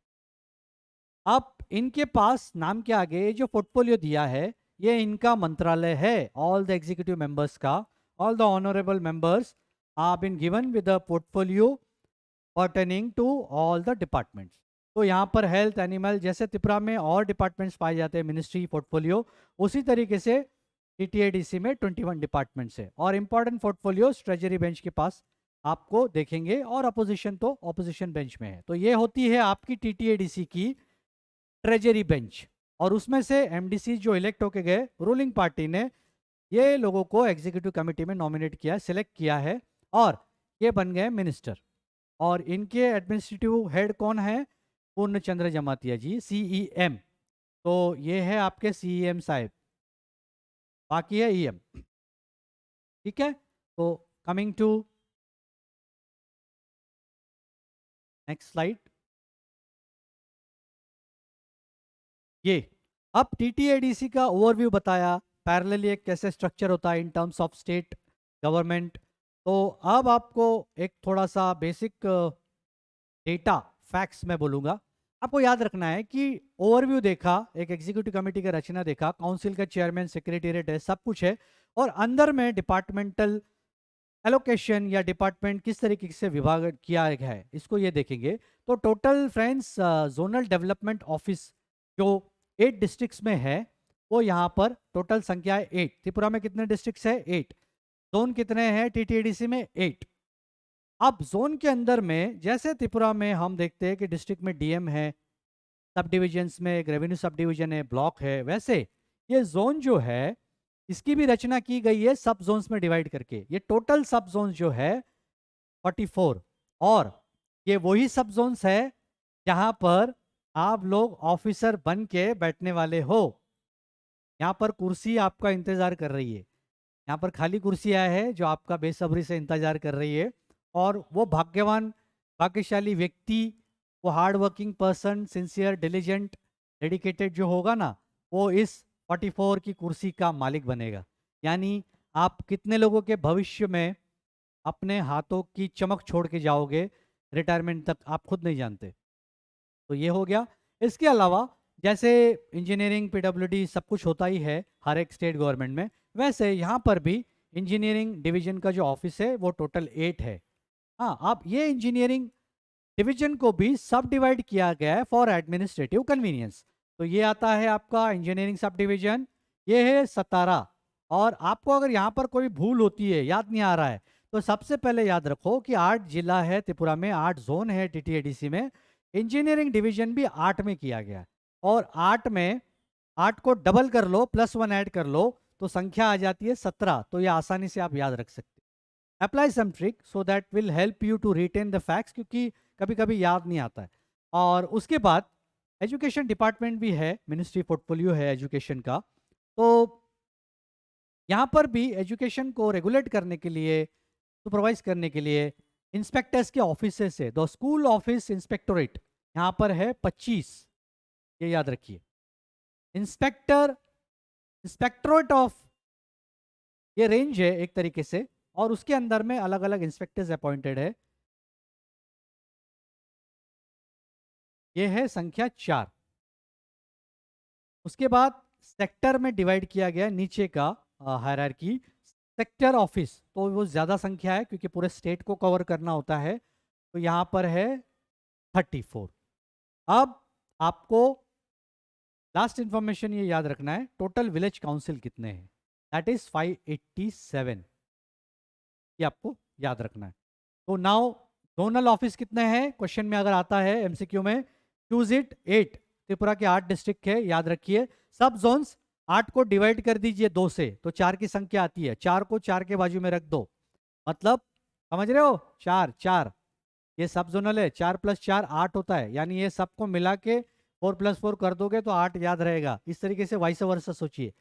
A: अब इनके पास नाम के आगे जो पोर्टफोलियो दिया है ये इनका मंत्रालय है। ऑल द एग्जीक्यूटिव मेंबर्स का, all the honourable members are been given with the portfolio pertaining to all the departments. तो यहाँ पर हेल्थ एनिमल जैसे त्रिपुरा में और डिपार्टमेंट्स पाए जाते हैं मिनिस्ट्री पोर्टफोलियो, उसी तरीके से TTADC में 21 डिपार्टमेंट्स है। और इंपॉर्टेंट पोर्टफोलियो ट्रेजरी बेंच के पास आपको देखेंगे और अपोजिशन तो अपोजिशन बेंच में है। तो ये होती है आपकी TTADC की ट्रेजरी बेंच। और उसमें से MDC जो इलेक्ट होके गए रूलिंग पार्टी ने ये लोगों को एग्जीक्यूटिव कमेटी में नॉमिनेट किया, सिलेक्ट किया है और ये बन गए मिनिस्टर। और इनके एडमिनिस्ट्रेटिव हेड कौन है? पूर्ण चंद्र जमातिया जी, CEM। तो ये है आपके CEM साहब, बाकी है EM। ठीक है, तो कमिंग टू नेक्स्ट स्लाइड। ये अब TTADC का ओवरव्यू बताया, पैरेलली एक कैसे स्ट्रक्चर होता है in terms of state government. तो अब आपको एक थोड़ा सा बेसिक डेटा फैक्ट्स मैं बोलूँगा। आपको याद रखना है कि ओवरव्यू देखा, एक एग्जीक्यूटिव कमेटी का रचना देखा, काउंसिल का चेयरमैन, सेक्रेटेरिएट है, सब कुछ है। और अंदर में डिपार्टमेंटल एलोकेशन या डिपार्टमेंट किस तरीके से विभाग किया गया है इसको ये देखेंगे। तो total friends zonal development office जो 8 डिस्ट्रिक्ट्स में है वो यहाँ पर टोटल संख्या है 8। त्रिपुरा में कितने डिस्ट्रिक्ट्स है? 8। जोन कितने हैं TTADC में? 8। अब जोन के अंदर में जैसे त्रिपुरा में हम देखते हैं कि डिस्ट्रिक्ट में DM है, सब डिविजन्स में एक रेवेन्यू सब डिविजन है, ब्लॉक है, वैसे ये जोन जो है इसकी भी रचना की गई है सब जोन्स में डिवाइड करके। ये टोटल सब जोन्स जो है 44। और ये वही सब जोन्स है जहां पर आप लोग ऑफिसर बन के बैठने वाले हो। यहाँ पर कुर्सी आपका इंतजार कर रही है, यहाँ पर खाली कुर्सियां है जो आपका बेसब्री से इंतजार कर रही है। और वो भाग्यवान भाग्यशाली व्यक्ति, वो hard working person, sincere, diligent, dedicated जो होगा ना, वो इस 44 की कुर्सी का मालिक बनेगा। यानी आप कितने लोगों के भविष्य में अपने हाथों की चमक छोड़ के जाओगे रिटायरमेंट तक, आप खुद नहीं जानते। तो ये हो गया। इसके अलावा जैसे इंजीनियरिंग, PWD सब कुछ होता ही है हर एक स्टेट गवर्नमेंट में, वैसे यहाँ पर भी इंजीनियरिंग डिवीजन का जो ऑफिस है वो टोटल 8 है। हाँ, आप ये इंजीनियरिंग डिवीजन को भी सब डिवाइड किया गया है फॉर एडमिनिस्ट्रेटिव कन्वीनियंस। तो ये आता है आपका इंजीनियरिंग सब डिवीजन, ये है 17। और आपको अगर यहाँ पर कोई भूल होती है, याद नहीं आ रहा है, तो सबसे पहले याद रखो कि 8 जिला है त्रिपुरा में, 8 जोन है TTADC में, इंजीनियरिंग डिवीजन भी 8 में किया गया। और 8 में 8 को डबल कर लो, +1 ऐड कर लो, तो संख्या आ जाती है 17। तो ये आसानी से आप याद रख सकते। Apply some trick so that will help you to retain the facts, क्योंकि कभी कभी याद नहीं आता है। और उसके बाद एजुकेशन डिपार्टमेंट भी है, मिनिस्ट्री पोर्टफोलियो है एजुकेशन का। तो यहाँ पर भी एजुकेशन को रेगुलेट करने के लिए, सुपरवाइज करने के लिए इंस्पेक्टर्स के ऑफिस है। द स्कूल ऑफिस इंस्पेक्टोरेट यहाँ पर है 25, ये याद रखिए। इंस्पेक्टोरेट ऑफ, ये रेंज है एक तरीके से, और उसके अंदर में अलग अलग इंस्पेक्टर्स अपॉइंटेड है। ये है संख्या 4। उसके बाद सेक्टर में डिवाइड किया गया नीचे का हायरार्की। सेक्टर ऑफिस तो वो ज़्यादा संख्या है क्योंकि पूरे स्टेट को कवर करना होता है। तो यहाँ पर है 34। अब आपको लास्ट इंफॉर्मेशन ये याद रखना है, टोटल विलेज काउंसिल कितने हैं? दैट इज 587, ये आपको याद रखना है। तो नाउ जोनल ऑफिस कितने हैं क्वेश्चन में अगर आता है MCQ में, चूज इट। 8 त्रिपुरा के 8 डिस्ट्रिक्ट है, याद रखिए। सब जोन्स 8 को डिवाइड कर दीजिए 2 से, तो 4 की संख्या आती है। 4 को 4 के बाजू में रख दो, मतलब समझ रहे हो, 4 4, ये सब जोनल है। 4 + 4 8 होता है, यानी ये सबको मिला के 4 + 4 कर दोगे तो 8 याद रहेगा। इस तरीके से वाइस वर्सा सोचिए,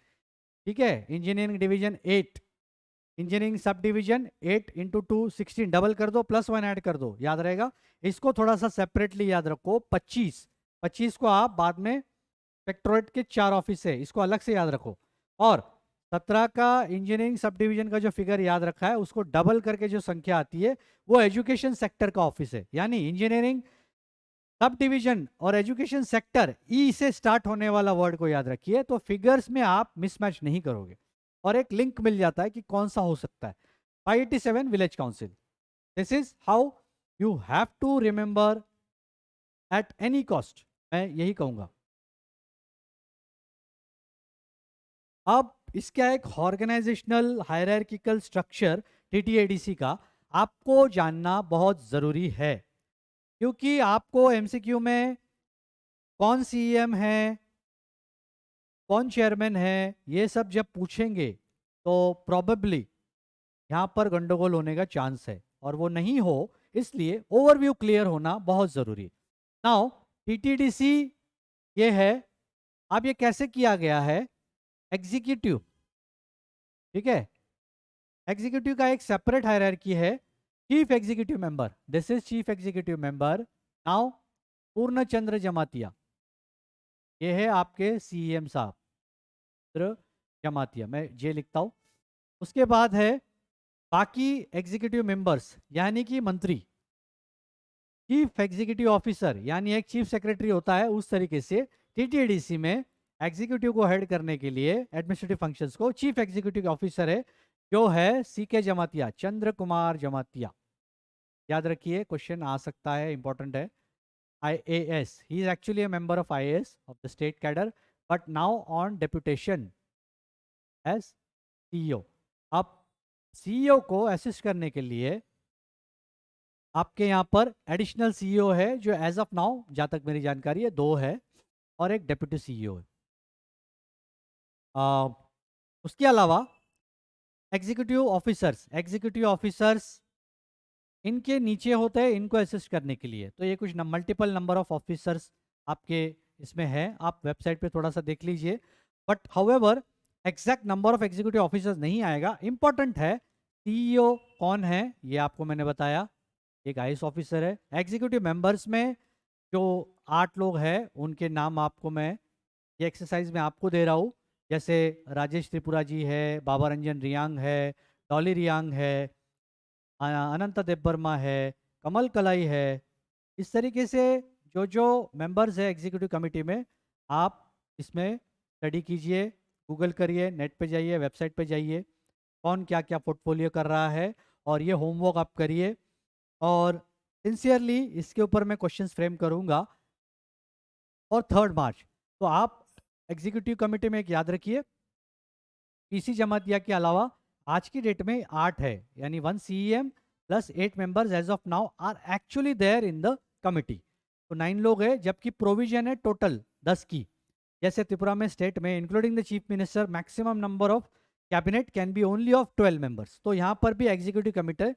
A: ठीक है। Engineering division 8, engineering sub division 8 × 2 16, double कर दो, +1 ऐड कर दो, याद रहेगा। इसको थोड़ा सा सेपरेटली याद रखो। 25 25 को आप बाद में, सेक्टोरेट के 4 ऑफिस है, इसको अलग से याद रखो। और 17 का इंजीनियरिंग सब डिवीजन का जो फिगर याद रखा है उसको डबल करके जो संख्या आती है वो एजुकेशन सेक्टर का ऑफिस है। यानी इंजीनियरिंग सब डिवीजन और एजुकेशन सेक्टर, ई से स्टार्ट होने वाला वर्ड को याद रखिए, तो फिगर्स में आप मिसमैच नहीं करोगे और एक लिंक मिल जाता है कि कौन सा हो सकता है। 587 village council, this is how you have to remember at any cost, मैं यही कहूंगा। अब इसका एक ऑर्गेनाइजेशनल हायरार्किकल स्ट्रक्चर टीटीएडीसी का आपको जानना बहुत ज़रूरी है, क्योंकि आपको एमसीक्यू में कौन सीएम है, कौन चेयरमैन है, ये सब जब पूछेंगे तो प्रॉबेबली यहाँ पर गंडगोल होने का चांस है, और वो नहीं हो इसलिए ओवरव्यू क्लियर होना बहुत ज़रूरी है। नाउ टीटीडीसी ये है, अब ये कैसे किया गया है, एग्जीक्यूटिव, ठीक है। एग्जीक्यूटिव का एक सेपरेट हायरार्की है, chief executive member, this is chief executive member. Now पूर्ण चंद्र जमातिया, ये है आपके सीएम साहब, जमातिया, मैं जे लिखता हूं। उसके बाद है बाकी एग्जीक्यूटिव मेंबर्स, यानी कि मंत्री। चीफ एग्जीक्यूटिव ऑफिसर यानी एक चीफ सेक्रेटरी होता है, उस तरीके से टीटीडीसी में एग्जीक्यूटिव को हेड करने के लिए एडमिनिस्ट्रेटिव फंक्शंस को चीफ एग्जीक्यूटिव ऑफिसर है, जो है सीके जमातिया, चंद्र कुमार जमातिया। याद रखिए, क्वेश्चन आ सकता है, इंपॉर्टेंट है। IAS, he is actually a member of IAS of the state cadre, but now on deputation as CEO। अब CEO को असिस्ट करने के लिए आपके यहाँ पर एडिशनल CEO है, जो एज ऑफ नाउ, जहाँ तक मेरी जानकारी है, 2 है, और एक डेप्यूटी CEO है। उसके अलावा एग्जीक्यूटिव ऑफिसर्स इनके नीचे होते हैं, इनको असिस्ट करने के लिए। तो ये कुछ मल्टीपल नंबर ऑफ ऑफिसर्स आपके इसमें है, आप वेबसाइट पे थोड़ा सा देख लीजिए। But however exact number of executive officers नहीं आएगा। इंपॉर्टेंट है सीईओ कौन है, ये आपको मैंने बताया, एक आईएएस ऑफिसर है। एग्जीक्यूटिव मेंबर्स में जो 8 लोग हैं उनके नाम आपको मैं ये एक्सरसाइज में आपको दे रहा हूँ, जैसे राजेश त्रिपुरा जी है, बाबा रंजन रियांग है, डॉली रियांग है, अनंत देबबर्मा है, कमल कलाई है। इस तरीके से जो जो मेंबर्स है एग्जीक्यूटिव कमेटी में, आप इसमें स्टडी कीजिए, गूगल करिए, नेट पे जाइए, वेबसाइट पे जाइए, कौन क्या क्या पोर्टफोलियो कर रहा है, और ये होमवर्क आप करिए। और सिंसियरली इसके ऊपर मैं क्वेश्चंस फ्रेम करूंगा। और 3 मार्च तो आप एग्जीक्यूटिव कमेटी में एक याद रखिए, पीसी जमातिया के अलावा आज की डेट में 8 है, यानी 1 CEM plus 8 members as of now are actually there in the committee. तो 9 लोग है, जबकि प्रोविजन है टोटल 10 की। जैसे त्रिपुरा में स्टेट में including the chief minister maximum number of cabinet can be only of 12 members. तो यहाँ पर भी एग्जीक्यूटिव कमिटी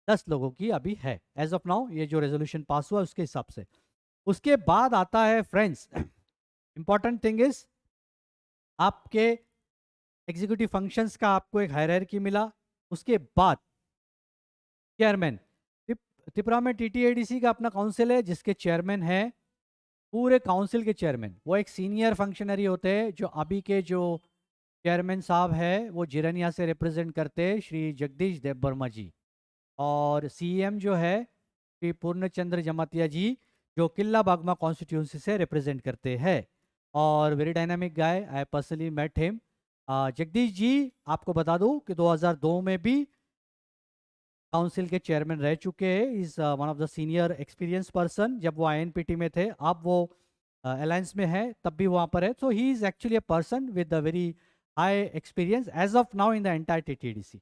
A: 10 लोगों की अभी है एज ऑफ नाउ, ये जो रेजोल्यूशन पास हुआ उसके हिसाब से। उसके बाद आता है फ्रेंड्स, इंपॉर्टेंट थिंग इज आपके एग्जीक्यूटिव फंक्शंस का आपको एक हायरार्की मिला। उसके बाद चेयरमैन, त्रिपुरा में टीटीएडीसी का अपना काउंसिल है, जिसके चेयरमैन है पूरे काउंसिल के चेयरमैन, वो एक सीनियर फंक्शनरी होते हैं। जो अभी के जो चेयरमैन साहब है वो जिरनिया से रिप्रेजेंट करते हैं, श्री जगदीश देबबर्मा जी। और सीएम जो है श्री पूर्णचंद्र जमातिया जी, जो किला बागमा कॉन्स्टिट्यूंसी से रिप्रेजेंट करते हैं, और very dynamic guy, I personally met him. Jagdish ji, आपको बता दूं कि 2002 में भी काउंसिल के चेयरमैन रह चुके हैं। Is one of the senior experience person. जब वो आईएनपीटी में थे, अब वो अलायंस में है, तब भी वहाँ पर है। So he is actually a person with a very high experience as of now in the entire TTDC.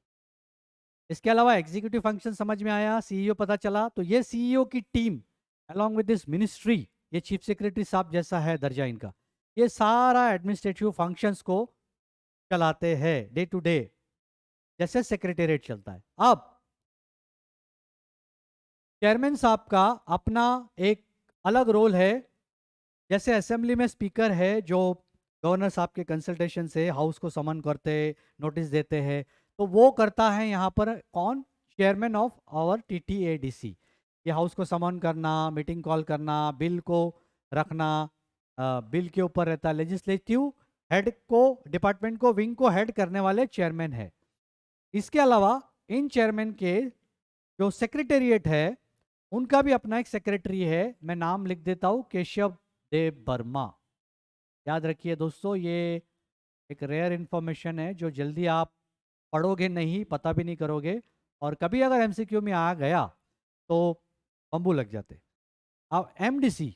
A: इसके अलावा एग्जीक्यूटिव फंक्शन समझ में आया, सीईओ पता चला। तो ये सीईओ की team along with this ministry, ये चीफ सेक्रेटरी साहब जैसा है दर्जा इनका, ये सारा एडमिनिस्ट्रेटिव फंक्शंस को चलाते हैं डे टू डे, जैसे सेक्रेटेरिएट चलता है। अब चेयरमैन साहब का अपना एक अलग रोल है। जैसे असेंबली में स्पीकर है जो गवर्नर साहब के कंसल्टेशन से हाउस को समन करते, नोटिस देते हैं, तो वो करता है यहाँ पर कौन? Chairman of our TTADC. ये हाउस को समन करना, मीटिंग कॉल करना, बिल को रखना, बिल के ऊपर रहता है। लेजिस्लेटिव हेड को, डिपार्टमेंट को, विंग को हेड करने वाले चेयरमैन है। इसके अलावा इन चेयरमैन के जो सेक्रेटेरिएट है उनका भी अपना एक सेक्रेटरी है। मैं नाम लिख देता हूँ, केशव देव वर्मा। याद रखिए दोस्तों, ये एक रेयर इंफॉर्मेशन है जो जल्दी आप पढ़ोगे नहीं, पता भी नहीं करोगे, और कभी अगर एमसीक्यू में आ गया तो बम्बू लग जाते। अब एमडीसी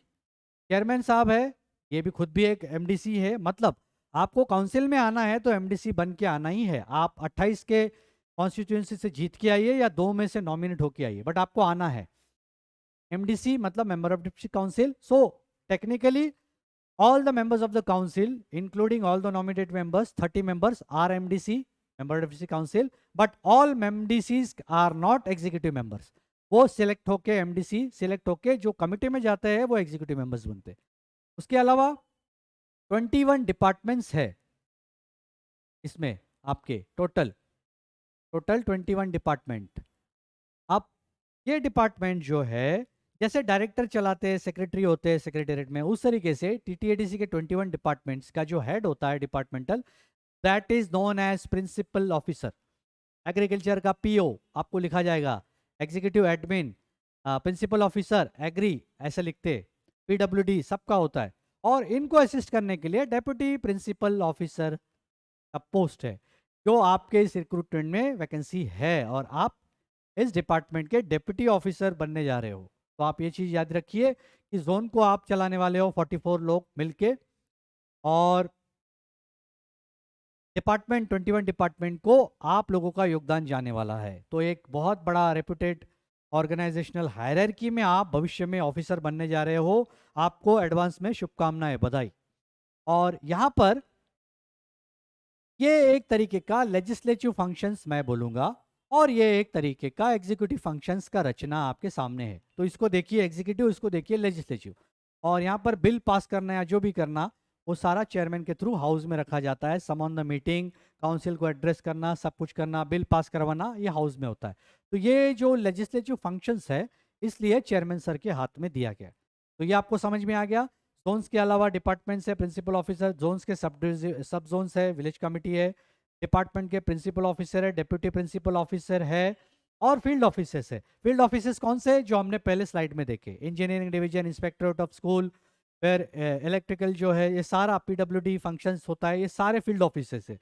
A: चेयरमैन साहब है, ये भी खुद भी एक एमडीसी है। मतलब आपको काउंसिल में आना है तो एमडीसी बन के आना ही है। आप 28 के कॉन्स्टिट्यूएंसी से जीत के आइए या 2 में से नॉमिनेट होके आइए, बट आपको आना है। एमडीसी मतलब member of district council. So technically all the members of the council, including all the nominated members, 30 members are MDC, member of the council, but all MDCs are not executive members. वो select होके MDC select होके जो committee में जाते हैं वो executive members बनते हैं। उसके अलावा 21 डिपार्टमेंट्स है इसमें, आपके टोटल 21 डिपार्टमेंट। अब ये डिपार्टमेंट जो है, जैसे डायरेक्टर चलाते हैं, सेक्रेटरी होते हैं सेक्रेटेरिएट में, उस तरीके से टीटीएडीसी के 21 डिपार्टमेंट्स का जो हेड होता है departmental, that is known as principal officer. Agriculture का पीओ आपको लिखा जाएगा, executive admin, principal officer agri, ऐसे लिखते। पीडब्ल्यूडी सबका होता है। और इनको असिस्ट करने के लिए डेप्यूटी प्रिंसिपल ऑफिसर का पोस्ट है, जो आपके इस रिक्रूटमेंट में वैकेंसी है, और आप इस डिपार्टमेंट के डेप्यूटी ऑफिसर बनने जा रहे हो। तो आप ये चीज याद रखिए कि जोन को आप चलाने वाले हो 44 लोग मिलके, और डिपार्टमेंट 21 डिपार्टमेंट को आप लोगों का योगदान जाने वाला है। तो एक बहुत बड़ा रेपुटेड ऑर्गेनाइजेशनल हायरार्की में आप भविष्य में ऑफिसर बनने जा रहे हो। आपको एडवांस में शुभकामनाएं, बधाई। और यहाँ पर ये एक तरीके का लेजिस्लेटिव फंक्शंस मैं बोलूंगा, और ये एक तरीके का एग्जीक्यूटिव फंक्शंस का रचना आपके सामने है। तो इसको देखिए एग्जीक्यूटिव, इसको देखिए लेजिस्लेटिव। और यहाँ पर बिल पास करना या जो भी करना वो सारा चेयरमैन के थ्रू हाउस में रखा जाता है। सम ऑन द मीटिंग, काउंसिल को एड्रेस करना, सब कुछ करना, बिल पास करवाना, ये हाउस में होता है। तो ये जो लेजिस्लेटिव फंक्शंस है, इसलिए चेयरमैन सर के हाथ में दिया गया। तो ये आपको समझ में आ गया। जोन्स के अलावा डिपार्टमेंट्स है, प्रिंसिपल ऑफिसर, जोन्स के सब जोन्स है, विलेज कमिटी है, डिपार्टमेंट के प्रिंसिपल ऑफिसर है, डेप्यूटी प्रिंसिपल ऑफिसर है, और फील्ड ऑफिसर्स है। फील्ड ऑफिसर्स कौन से? जो हमने पहले स्लाइड में देखे, इंजीनियरिंग डिवीजन, इंस्पेक्टरेट ऑफ स्कूल, फिर इलेक्ट्रिकल जो है, ये सारा पीडब्ल्यूडी फंक्शंस होता है, ये सारे फील्ड ऑफिसर्स है।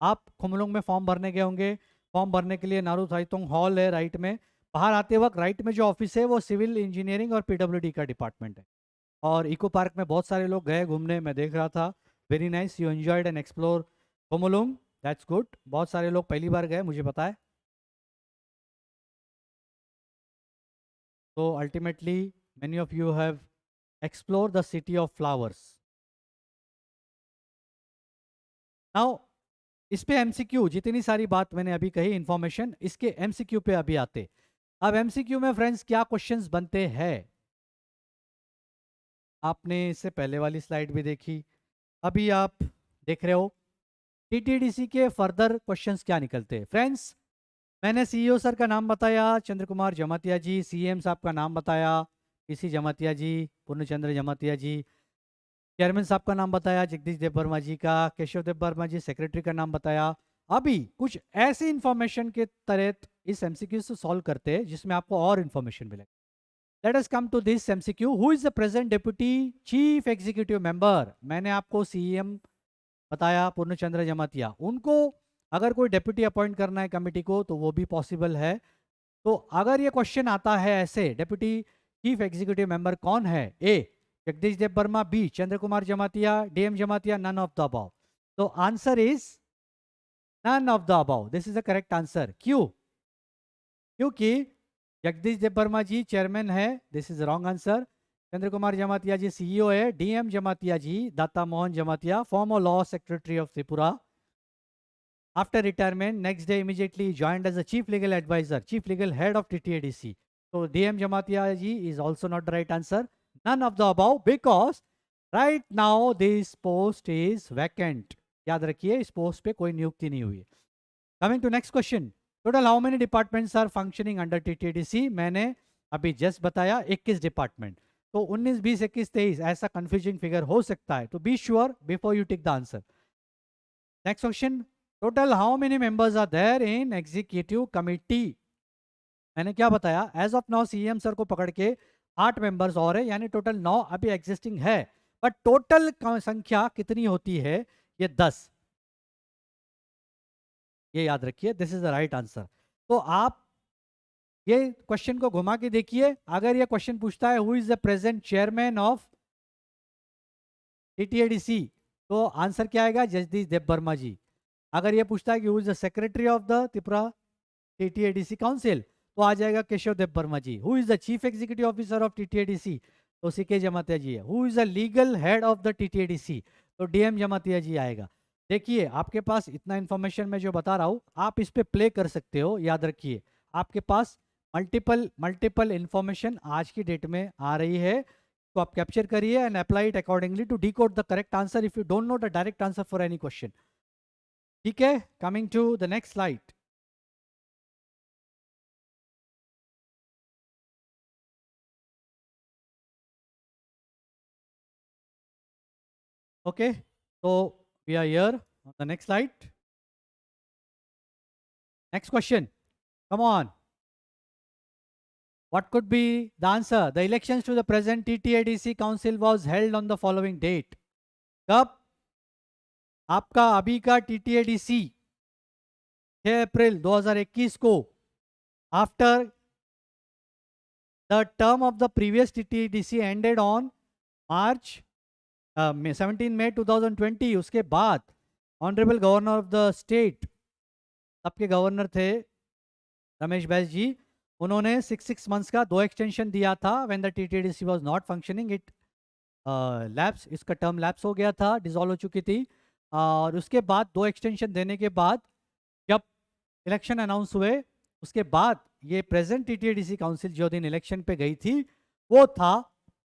A: आप खुमलोंग में फॉर्म भरने गए होंगे, फॉर्म भरने के लिए नारू थाइतोंग हॉल है राइट में, बाहर आते वक्त राइट में जो ऑफिस है वो सिविल इंजीनियरिंग और पीडब्ल्यूडी का डिपार्टमेंट है। और इको पार्क में बहुत सारे लोग गए घूमने, मैं देख रहा था। Very nice, you enjoyed and explore Khumulwng, that's good. बहुत सारे लोग पहली बार गए, मुझे पता है। तो ultimately many of you have explored the city of flowers. Now इस पे एमसीक्यू, जितनी सारी बात मैंने अभी कही इंफॉर्मेशन, इसके एमसीक्यू पे अभी आते। अब एमसीक्यू में फ्रेंड्स क्या क्वेश्चंस बनते हैं? आपने इससे पहले वाली स्लाइड भी देखी, अभी आप देख रहे हो। टीटीडीसी के फर्दर क्वेश्चंस क्या निकलते हैं फ्रेंड्स? मैंने सीईओ सर का नाम बताया, चंद्र कुमार जमातिया जी। सीएम साहब का नाम बताया, पीसी जमातिया जी, पूर्णचंद्र जमातिया जी। चेयरमैन साहब का नाम बताया, जगदीश देव वर्मा जी का। केशव देव वर्मा जी सेक्रेटरी का नाम बताया। अभी कुछ ऐसी इंफॉर्मेशन के तहत इस एमसीक्यू से सॉल्व करते हैं जिसमें आपको और इंफॉर्मेशन मिलेगा। Let us come to this MCQ. Who is the present deputy chief executive member? मैंने आपको सीएम बताया, पूर्णचंद्र जमातिया। उनको अगर कोई डेप्यूटी अपॉइंट करना है कमेटी को तो वो भी पॉसिबल है। तो अगर ये क्वेश्चन आता है ऐसे, डेप्यूटी चीफ एग्जीक्यूटिव मेंबर कौन है? A Jagdish Dev Varma, B Chandra Kumar Jamatia, DM Jamatia, none of the above. तो answer is none of the above. This is the correct answer. क्यों? क्योंकि जगदीश देव वर्मा जी चेयरमैन है, this is wrong answer. Chandra Kumar Jamatia ji CEO है, DM Jamatia ji Data Mohan Jamatia former law secretary of Tripura. After retirement, next day immediately joined as a chief legal advisor, chief legal head of TTADC. So DM Jamatia ji is also not the right answer. None of the above because right now this post is vacant. याद रखिए इस post पे कोई नियुक्ति नहीं हुई. Coming to next question. Total how many departments are functioning under TTADC? मैंने अभी जस्ट बताया 21 डिपार्टमेंट. तो 19, 20, 21, 23 ऐसा कंफ्यूजिंग फिगर हो सकता है. तो be sure before you take the answer. Next question. Total how many members are there in executive committee? मैंने क्या बताया, as of now CM sir को पकड़ के 8 मेंबर्स और है, यानी टोटल 9 अभी एग्जिस्टिंग है. बट टोटल संख्या कितनी होती है? ये 10. ये याद रखिए, this is the right answer. तो आप ये क्वेश्चन को घुमा के देखिए. अगर ये क्वेश्चन पूछता है who is the present chairman of TTADC, तो आंसर क्या आएगा? जगदीश देववर्मा जी. अगर ये पूछता है कि who is the secretary of the Tripura TTADC council, तो आ जाएगा Keshab Debbarma ji. Who is the chief executive officer of TTADC, तो सीके जमातिया जी है. Who is the legal head of the TTADC, तो डीएम जमातिया जी आएगा. देखिए आपके पास इतना इन्फॉर्मेशन मैं जो बता रहा हूँ, आप इस पे प्ले कर सकते हो. याद रखिए आपके पास मल्टीपल इंफॉर्मेशन आज की डेट में आ रही है, तो आप कैप्चर करिए and apply it accordingly to decode the correct answer if you don't know the direct answer for any question. ठीक है, coming to the next slide. Okay, so we are here on the next slide. Next question, come on. What could be the answer? The elections to the present TTADC council was held on the following date. कब? आपका अभी का TTADC 6 अप्रैल 2021 को, after the term of the previous TTADC ended on March 17 May 2020. उसके बाद honourable governor of the state, सबके governor थे रमेश बैस जी, उन्होंने 6 मंथ्स का 2 एक्सटेंशन दिया था. When the TTDC was not functioning it lapse, इसका टर्म लैप्स हो गया था, डिसॉल्व हो चुकी थी. और उसके बाद 2 एक्सटेंशन देने के बाद जब इलेक्शन अनाउंस हुए, उसके बाद ये प्रेजेंट टीटीडीसी काउंसिल जो दिन इलेक्शन पे गई थी वो था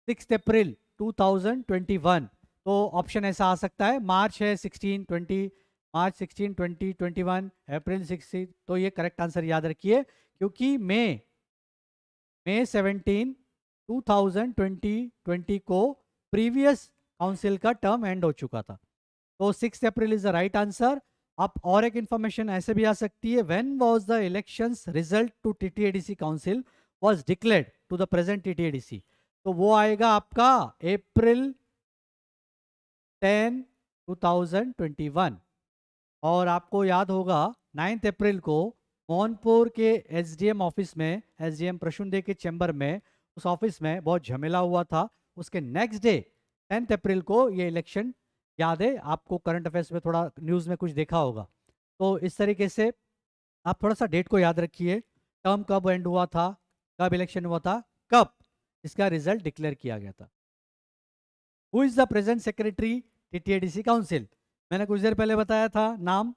A: 6 अप्रैल 2021. तो ऑप्शन ऐसा आ सकता है, मार्च है 16, 20, मार्च 16, 20, 21, अप्रैल 16. तो ये करेक्ट आंसर याद रखिए, क्योंकि मई 17, 2020 को प्रीवियस काउंसिल का टर्म एंड हो चुका था. तो 6 April is the right answer. अब और एक इंफॉर्मेशन ऐसे भी आ सकती है, when was the elections result to TTADC council was declared to the present TTADC, तो वो आएगा आपका अप्रैल 10, 2021. और आपको याद होगा 9 अप्रैल को मोहनपुर के एसडीएम ऑफिस में, एसडीएम प्रसून दे के चैम्बर में, उस ऑफिस में बहुत झमेला हुआ था. उसके नेक्स्ट डे 10 अप्रैल को ये इलेक्शन, याद है आपको, करंट अफेयर्स में थोड़ा न्यूज़ में कुछ देखा होगा. तो इस तरीके से आप थोड़ा सा डेट को याद रखिए, टर्म कब एंड हुआ था, कब इलेक्शन हुआ था, कब इसका रिजल्ट डिक्लेयर किया गया था. Who is the present secretary TTADC council? मैंने कुछ देर पहले बताया था, नाम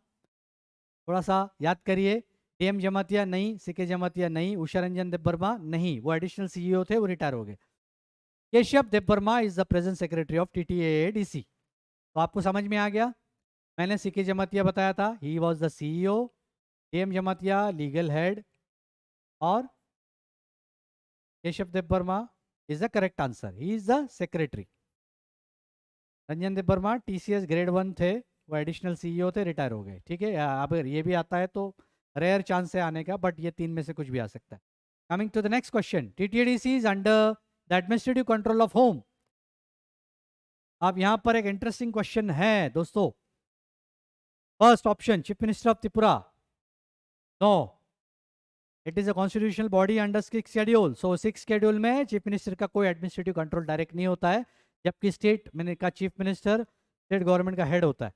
A: थोड़ा सा याद करिए. डीएम जमातिया नहीं, सीके जमातिया नहीं, उषा रंजन देववर्मा नहीं, वो एडिशनल सीईओ थे, वो रिटायर हो गए. Keshab Debbarma is the present secretary of TTADC. तो आपको समझ में आ गया. मैंने सीके जमातिया बताया था, he was the CEO. DM Jamatia legal head, और Keshab Debbarma is the correct answer, he is the secretary. Ranjan Debbarma TCS grade 1 थे, वो एडिशनल सीईओ थे, रिटायर हो गए. ठीक है, अब ये भी आता है तो रेयर चांस है आने का, बट ये 3 में से कुछ भी आ सकता है. Coming to the next question, TTADC is under the administrative control of home. अब यहाँ पर एक इंटरेस्टिंग क्वेश्चन है दोस्तों. First option chief minister of Tripura, no, it is a constitutional body under 6 schedule. So 6 schedule में चीफ मिनिस्टर का कोई administrative control direct नहीं होता है, जबकि स्टेट, मैंने कहा चीफ मिनिस्टर स्टेट गवर्नमेंट का हेड होता है.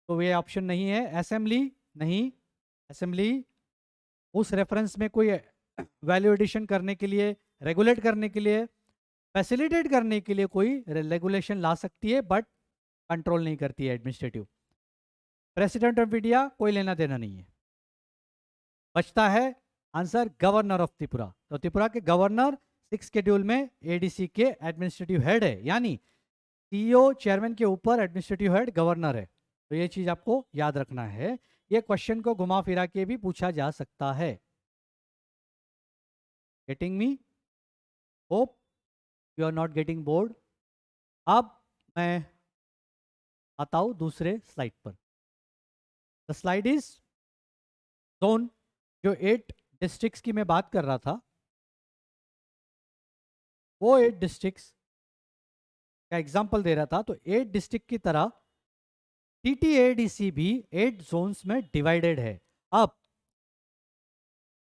A: तो ये ऑप्शन नहीं है. असेंबली नहीं, असेंबली उस रेफरेंस में कोई वैल्यू एडिशन करने के लिए, रेगुलेट करने के लिए फैसिलिटेट करने के लिए कोई रेगुलेशन ला सकती है, बट कंट्रोल नहीं करती है एडमिनिस्ट्रेटिव। प्रेसिडेंट ऑफ इंडिया कोई लेना देना नहीं है। बचता है आंसर गवर्नर ऑफ त्रिपुरा। तो त्रिपुरा के गवर्नर 6 शेड्यूल में एडीसी के एडमिनिस्ट्रेटिव हेड है, यानी सीईओ चेयरमैन के ऊपर एडमिनिस्ट्रेटिव हेड गवर्नर है। तो ये चीज आपको याद रखना है। ये क्वेश्चन को घुमा फिरा के भी पूछा जा सकता है। Getting me? Hope you are not getting bored. अब मैं आता हूं दूसरे स्लाइड पर। The slide is zone. जो 8 डिस्ट्रिक्ट्स की मैं बात कर रहा था, वो 8 डिस्ट्रिक्ट्स का एग्जांपल दे रहा था। तो 8 डिस्ट्रिक्ट की तरह टीटीएडीसी भी 8 जोन्स में डिवाइडेड है। अब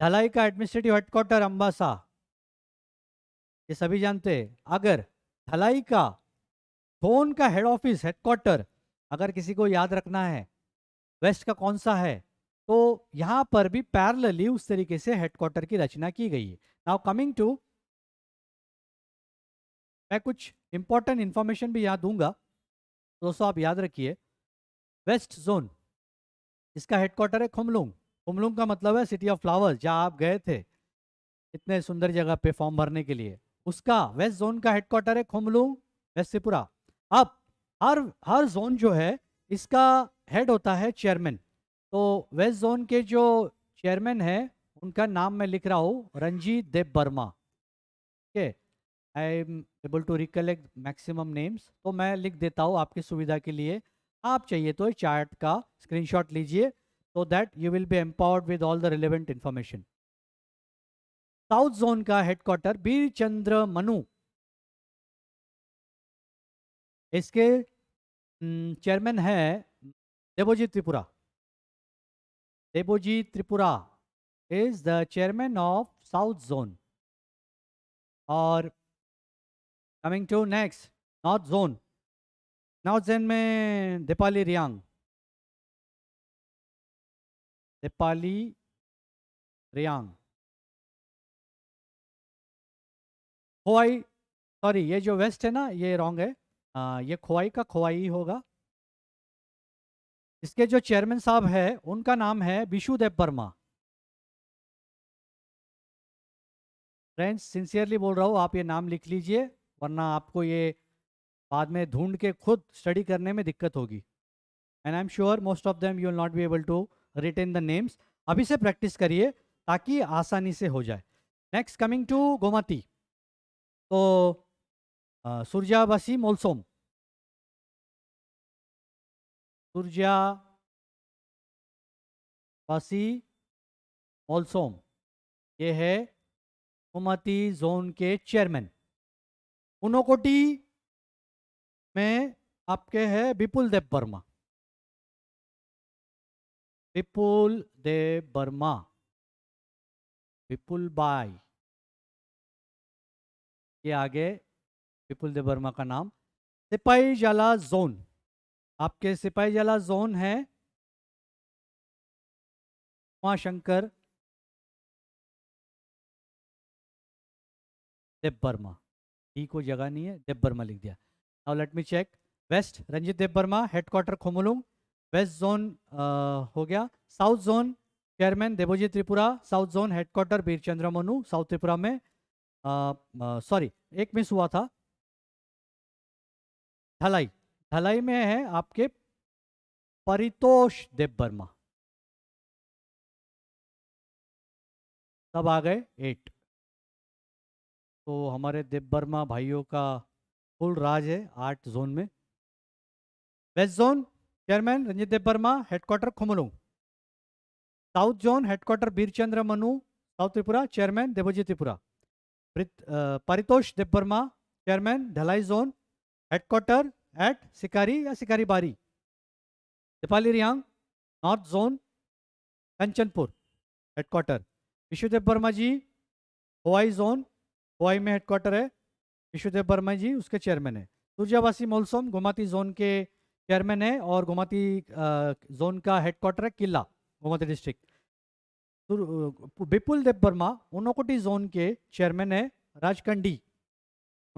A: ढलाई का एडमिनिस्ट्रेटिव हेडक्वार्टर अंबासा, ये सभी जानते हैं। अगर ढलाई का जोन का हेड ऑफिस हेडक्वार्टर अगर किसी को याद रखना है वेस्ट का कौन सा है, तो यहां पर भी पैरेलली उस तरीके से हेडक्वार्टर की रचना की गई है। नाउ कमिंग टू, मैं कुछ इंपॉर्टेंट इंफॉर्मेशन भी याद दूंगा, दोस्तों आप याद रखिए। वेस्ट जोन, इसका हेडक्वार्टर है खुमलुंग। खुमलुंग का मतलब है सिटी ऑफ फ्लावर्स, जहां आप गए थे इतने सुंदर जगह पे फॉर्म भरने के लिए। उसका वेस्ट जोन का हेडक्वार्टर है खुमलुंग, वेस्ट त्रिपुरा। अब हर जोन जो है इसका हेड होता है चेयरमैन। तो वेस्ट जोन के जो चेयरमैन है उनका नाम मैं लिख रहा हूँ Ranjit Dev Varma. Okay, I am able to recollect maximum names, तो मैं लिख देता हूँ आपकी सुविधा के लिए। आप चाहिए तो चार्ट का स्क्रीनशॉट लीजिए, so that you will be empowered with all the relevant information. South zone का हेडक्वार्टर बीर चंद्र मनु, इसके चेयरमैन है Debojit Tripura. Debojit Tripura is the chairman of south zone. और coming to next, north zone. North zone में दीपाली रियांग, दीपाली रियांग। खोवाई, सॉरी ये जो waste है ना ये रॉन्ग है, ये खोवाई का खोवाई ही होगा। इसके जो चेयरमैन साहब है उनका नाम है विशुदेव वर्मा। फ्रेंड्स सिंसियरली बोल रहा हूँ, आप ये नाम लिख लीजिए, वरना आपको ये बाद में ढूंढ के खुद स्टडी करने में दिक्कत होगी। And I am sure most of them you will not be able to retain the names. अभी से प्रैक्टिस करिए ताकि आसानी से हो जाए। नेक्स्ट कमिंग टू गोमती, तो सुरजावासी मोलसोम, सुरजावासी मोलसोम, ये है गोमती जोन के चेयरमैन। उनोकोटी में आपके है विपुल देव वर्मा, विपुल देव वर्मा, विपुल बाई, ये आगे विपुल देव वर्मा का नाम। सिपाही जला जोन, आपके सिपाही जला जोन है उमाशंकर देव वर्मा। डी को जगह नहीं है, देव वर्मा लिख दिया। Now let me check. West Ranjit Dev Varma, headquarter Khumulung, west zone हो गया। South zone chairman Debojit Tripura, south zone headquarter Birchandra Manu, south Tripura में। सॉरी एक मिस हुआ था, ढलाई, ढलाई में है आपके परितोष देव वर्मा। तब आ गए 8। तो हमारे देव वर्मा भाइयों का फुल राज है 8 जोन में। West zone chairman Ranjit Dev Varma, headquarter Khumulung. South zone headquarter Birchandra Manu, south Tripura, chairman Debojit Tripura. Paritosh Dev Varma chairman Dhalai zone, headquarter at Sikari या Sikaribari. Deepali Reang north zone Kanchanpur, headquarter. Vishudev Varma ji हवाई जोन, हवाई में हेडक्वार्टर है विशुदेव वर्मा जी, उसके चेयरमैन है। सुरजावासी मोलसोम गोमती जोन के चेयरमैन है, और गोमती जोन का हेडक्वार्टर है किला, गोमती डिस्ट्रिक्ट। विपुल देव वर्मा उनकोटी जोन के चेयरमैन है राजकंडी,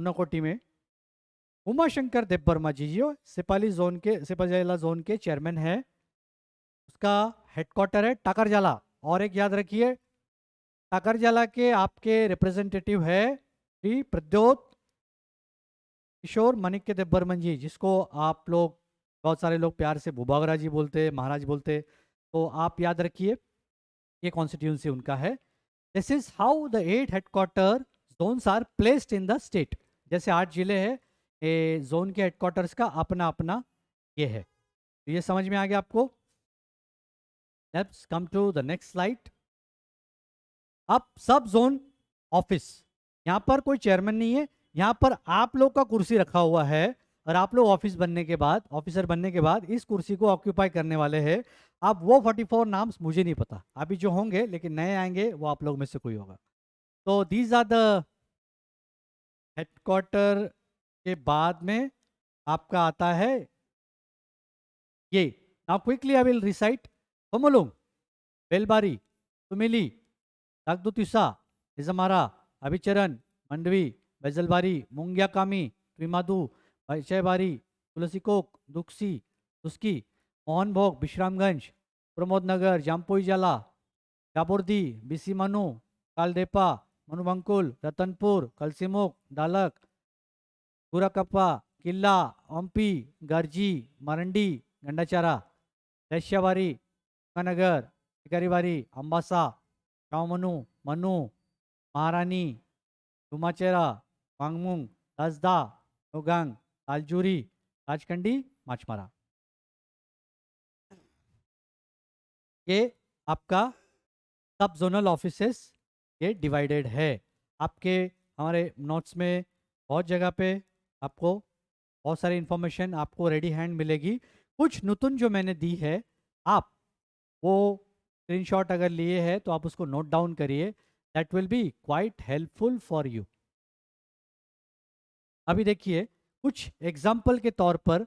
A: उनाकोटी में उमाशंकर देबबर्मा जी जो सिपाहीजला जोन के चेयरमैन है, उसका हेडक्वार्टर है टाकरजाला। और एक याद रखिए, टाकरजाला के आपके रिप्रेजेंटेटिव है श्री प्रद्योत किशोर माणिक्य देबबर्मन जी, जिसको आप लोग बहुत सारे लोग प्यार से बुबागरा जी बोलते, महाराज बोलते। तो आप याद रखिए ये कॉन्स्टिट्यूंसी उनका है। This is how the 8 headquarter zones are placed in the state. जैसे 8 जिले हैं, ये जोन के हेडक्वार्टर्स का अपना अपना ये है। तो ये समझ में आ गया आपको। Let's come to the next slide. अब सब जोन ऑफिस, यहाँ पर कोई चेयरमैन नहीं है, यहाँ पर आप लोग का कुर्सी रखा हुआ है और आप लोग ऑफिसर बनने के बाद इस कुर्सी को ऑक्यूपाई करने वाले हैं। अब वो 44 नाम्स मुझे नहीं पता अभी जो होंगे, लेकिन नए आएंगे वो आप लोग में से कोई होगा। तो दीज आर द हेडक्वार्टर के बाद में आपका आता है ये। Now quickly I will recite. Homolung, Belbari, Tumili, Dagdutisa, Nijmara, Abhicharan, Mandwi, Baijalbari, Mungiakami, Trimadu, Vaishyabari, Tulsikok, Dukshi, Duski, Mohanbhog, Bishramganj, Pramodnagar, Jampuijala, Jaburdi, बीसी मनु, कालदेपा, मनुबंकुल, रतनपुर, कलसीमुख, दालक, गुराकप्पा, किल्ला, ओम्पी, गर्जी, मरंडी, गंडाचारा, दैश्याबारी, नगर, टिकारीबारी, अंबासा, कामनु, मनु, महारानी, डुमाचेरा, वांगमुंग, दसदा, नोगांग, तालजूरी, राजकंडी, माचमारा। ये आपका सब जोनल ऑफिसेस ये डिवाइडेड है। आपके हमारे नोट्स में बहुत जगह पे आपको बहुत सारी इंफॉर्मेशन आपको रेडी हैंड मिलेगी। कुछ नूतन जो मैंने दी है, आप वो स्क्रीनशॉट अगर लिए है तो आप उसको नोट डाउन करिए, that will be quite helpful for you. अभी देखिए कुछ एग्जाम्पल के तौर पर